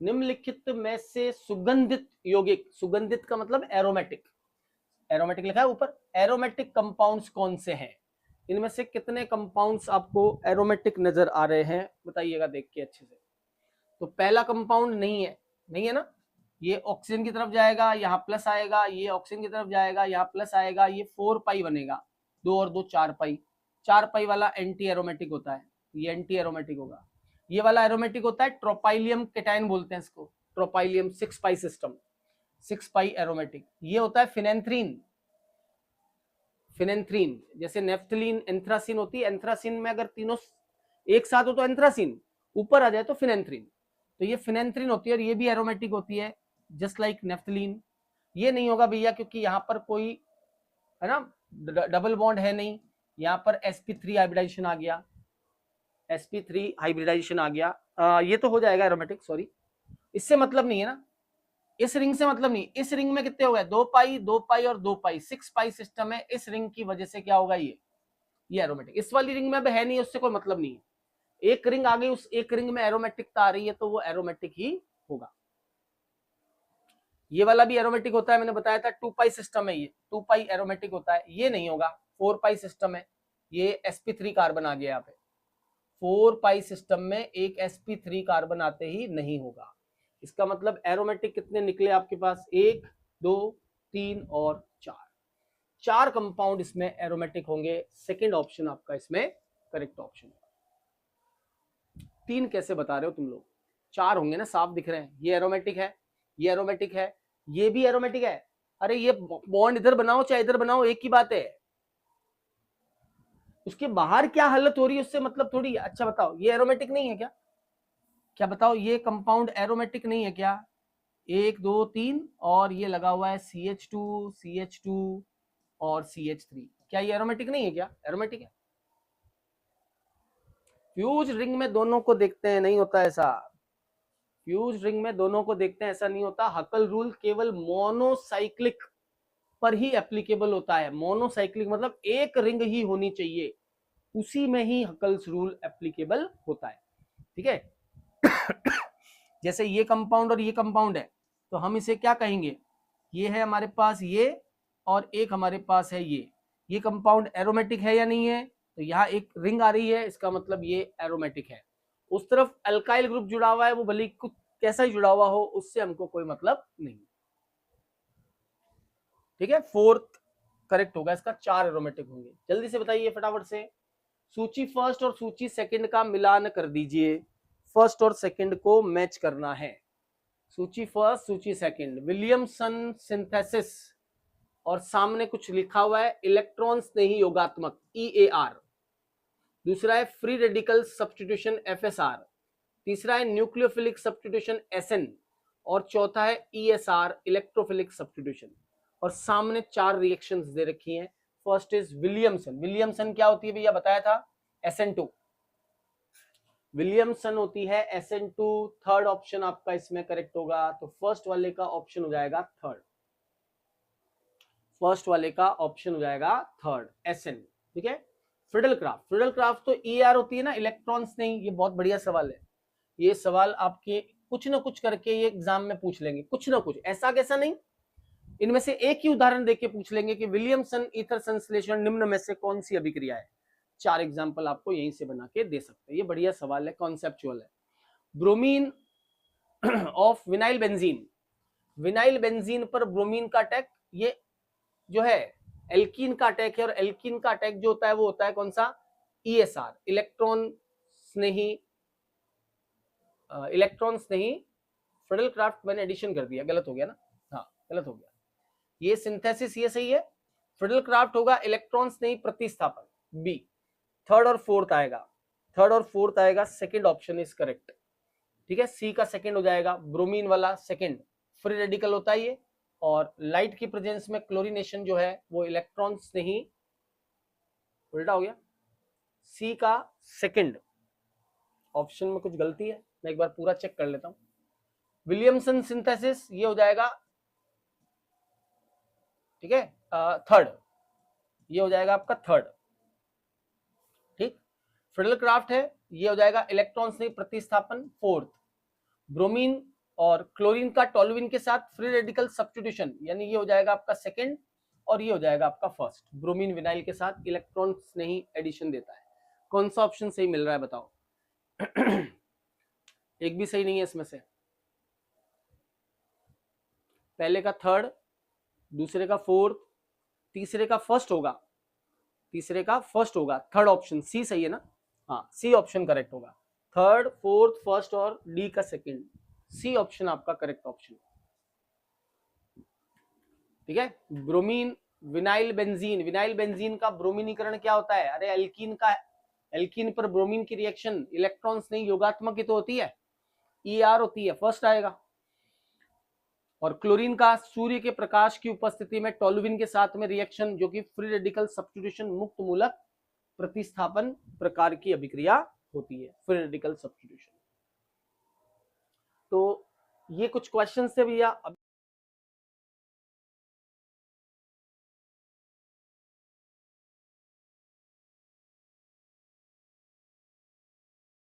निम्नलिखित में से सुगंधित यौगिक, सुगंधित का मतलब एरोमेटिक, एरोमेटिक लिखा है ऊपर, एरोमेटिक कंपाउंड्स कौन से हैं? इनमें से कितने कंपाउंड्स आपको एरोमेटिक नजर आ रहे हैं? बताइएगा देख के अच्छे से। तो पहला कंपाउंड नहीं है, नहीं है ना। ये ऑक्सीजन की तरफ जाएगा, यहाँ प्लस आएगा, ये ऑक्सीजन की तरफ जाएगा, यहाँ प्लस आएगा, ये 4 पाई बनेगा, 2 और 2 4 पाई। 4 पाई वाला एंटी एरोमेटिक होता है, ये एंटी एरोमेटिक होगा। ये वाला एरोमेटिक होता है, ट्रोपाइलियम केटाइन बोलते हैं इसको, ट्रोपाइलियम 6 पाई सिस्टम, 6 पाई एरोमेटिक। ये होता है फिनेंथ्रीन, फिनेंथ्रीन जैसे नेफ्थलीन एंथ्रासिन होती है। एंथ्रासिन में अगर तीनों एक साथ हो तो एंथ्रासिन, ऊपर आ जाए तो फिनेंथ्रीन। तो ये फिनेंथ्रीन होती है और ये भी एरोमेटिक होती है जस्ट लाइक नेफ्थलीन। ये नहीं होगा भैया क्योंकि यहाँ पर कोई है ना डबल बॉन्ड है नहीं, यहाँ पर sp3 हाइब्रिडाइजेशन आ गया, sp3 हाइब्रिडाइजेशन आ गया। ये तो हो जाएगा एरोमेटिक, सॉरी इससे मतलब नहीं है ना, इस रिंग से मतलब नहीं। इस रिंग में कितने हो गए? 2 पाई 2 पाई और 2 पाई, 6 पाई सिस्टम है। इस रिंग की वजह से क्या होगा? ये एरोमेटिक। इस वाली रिंग में अब है नहीं, उससे कोई मतलब नहीं है। एक रिंग आ गई, उस एक रिंग में एरोमेटिकता आ रही है तो वो एरोमेटिक ही होगा। ये वाला भी एरोमेटिक होता है, मैंने बताया था 2 पाई सिस्टम है, ये 2 पाई एरोमेटिक होता है। ये नहीं होगा, 4 पाई सिस्टम है। ये sp3 कार्बन आ गया यहाँ पे, 4 पाई सिस्टम में एक sp3 कार्बन आते ही नहीं होगा। इसका मतलब एरोमेटिक कितने निकले आपके पास? 1 2 3 और 4, 4 कंपाउंड इसमें एरोमेटिक होंगे। सेकंड ऑप्शन आपका इसमें करेक्ट ऑप्शन होगा। 3 कैसे बता रहे हो तुम लोग? 4 होंगे ना, साफ दिख रहे हैं। ये एरोमेटिक है, ये एरोमेटिक है, ये भी एरोमेटिक है। अरे ये बॉन्ड इधर बनाओ चाहे इधर बनाओ एक ही बात है। उसके बाहर क्या हालत हो रही है उससे मतलब थोड़ी। अच्छा बताओ, ये एरोमेटिक नहीं है क्या? क्या बताओ, ये कंपाउंड एरोमेटिक नहीं है क्या? 1 2 3 और ये लगा हुआ है CH2 और CH3, क्या ये एरोमेटिक नहीं है क्या? एरोमेटिक है। फ्यूज रिंग में दोनों को देखते हैं, नहीं होता ऐसा। फ्यूज रिंग में दोनों को देखते हैं, ऐसा नहीं होता। हकल रूल केवल मोनोसाइक्लिक पर ही एप्लीकेबल होता है। मोनोसाइक्लिक मतलब एक रिंग ही होनी चाहिए, उसी में ही हकल्स रूल एप्लीकेबल होता है। ठीक है। जैसे ये कंपाउंड और ये कंपाउंड है तो हम इसे क्या कहेंगे? ये है हमारे पास ये, और एक हमारे पास है ये कंपाउंड एरोमेटिक है या नहीं है? तो यहाँ एक रिंग आ रही है, इसका मतलब ये एरोमेटिक है। उस तरफ अल्काइल ग्रुप जुड़ा हुआ है, वो भले कुछ कैसा ही जुड़ा हुआ हो, उससे हमको कोई मतलब नहीं। ठीक है, फोर्थ करेक्ट होगा इसका, 4 एरोमेटिक होंगे। जल्दी से बताइए फटाफट से। सूची फर्स्ट और सूची सेकंड का मिलान कर दीजिए, फर्स्ट और सेकंड को मैच करना है। सूची फर्स्ट सूची सेकंड, विलियमसन सिंथेसिस और सामने कुछ लिखा हुआ है इलेक्ट्रॉन स्नेही योगात्मक EAR। दूसरा है फ्री रेडिकल सब्स्टिट्यूशन FSR। तीसरा है न्यूक्लियोफिलिक सब्स्टिट्यूशन SN। और चौथा है ESR इलेक्ट्रोफिलिक सब्स्टिट्यूशन। और सामने 4 रिएक्शंस दे रखी हैं। First is Williamson. विलियमसन क्या होती है भैया? बताया था SN2। विलियमसन होती है SN2, थर्ड ऑप्शन आपका इसमें करेक्ट होगा। तो फर्स्ट वाले का ऑप्शन हो जाएगा थर्ड, फर्स्ट वाले का ऑप्शन हो जाएगा थर्ड SN। ठीक है। फ्रिडलक्राफ्ट, फ्रिडलक्राफ्ट तो ER होती है ना, इलेक्ट्रॉन्स नहीं। ये बहुत बढ़िया सवाल है, ये सवाल आपके कुछ ना कुछ करके ये एग्जाम में पूछ लेंगे, कुछ ना कुछ, ऐसा कैसा नहीं। इनमें से एक ही उदाहरण देके पूछ लेंगे कि विलियमसन ईथर संश्लेषण निम्न में से कौन सी अभिक्रिया है। 4 एग्जाम्पल आपको यहीं से बना के दे सकते हैं। ये बढ़िया सवाल है, कॉन्सेप्चुअल है। Bromine of vinyl benzene, vinyl benzene पर ब्रोमीन का अटैक, ये जो है एल्कीन का अटैक है, और एल्कीन का अटैक जो होता है वो होता है कौन सा, ESR, इलेक्ट्रॉन स्नेही, इलेक्ट्रॉन स्नेही। फ्रिडलक्राफ्ट मैंने एडिशन कर दिया, गलत हो गया ना, हाँ गलत हो गया, ये सिंथेसिस ये सही है। फ्रिडलक्राफ्ट होगा इलेक्ट्रॉन स्नेही प्रतिस्थापन, बी। थर्ड और फोर्थ आएगा, थर्ड और फोर्थ आएगा, सेकंड ऑप्शन इज करेक्ट। ठीक है, सी का सेकंड हो जाएगा, ब्रोमीन वाला सेकंड फ्री रेडिकल होता है ये, और लाइट की प्रेजेंस में क्लोरीनेशन जो है वो इलेक्ट्रॉन स्नेही, उल्टा हो गया, सी का सेकंड ऑप्शन में कुछ गलती है, मैं एक बार पूरा चेक कर लेता हूं। विलियमसन सिंथेसिस ये हो जाएगा, ठीक है, थर्ड, ये हो जाएगा आपका थर्ड। ठीक, फ्रिडलक्राफ्ट है, ये हो जाएगा इलेक्ट्रॉन स्नेही प्रतिस्थापन, फोर्थ। ब्रोमीन और क्लोरीन का टोलुइन के साथ फ्री रेडिकल सब्स्टिट्यूशन, यानी ये हो जाएगा आपका सेकंड, और ये हो जाएगा आपका फर्स्ट। ब्रोमीन विनाइल के साथ इलेक्ट्रॉन स्नेही एडिशन देता है। कौन सा ऑप्शन सही मिल रहा है बताओ? एक भी सही नहीं है इसमें से। पहले का थर्ड, दूसरे का फोर्थ, तीसरे का फर्स्ट होगा, तीसरे का फर्स्ट होगा, थर्ड ऑप्शन सी सही है ना? हाँ, सी ऑप्शन करेक्ट होगा। थर्ड, फोर्थ, फर्स्ट और डी का सेकंड, सी ऑप्शन आपका करेक्ट ऑप्शन। ठीक है, bromine vinyl benzene, vinyl benzene का ब्रोमीनीकरण क्या होता है? अरे एल्कीन का, एल्कीन पर ब्रोमीन की रिएक्शन इलेक्ट्रॉन्स नहीं योगात्मक ही तो होती है, ER होती है, फर्स्ट आएगा। और क्लोरीन का सूर्य के प्रकाश की उपस्थिति में टोलुइन के साथ में रिएक्शन, जो कि फ्री रेडिकल सब्स्टिट्यूशन मुक्त मूलक प्रतिस्थापन प्रकार की अभिक्रिया होती है, फ्री रेडिकल सब्स्टिट्यूशन। तो ये कुछ क्वेश्चन थे भैया। अब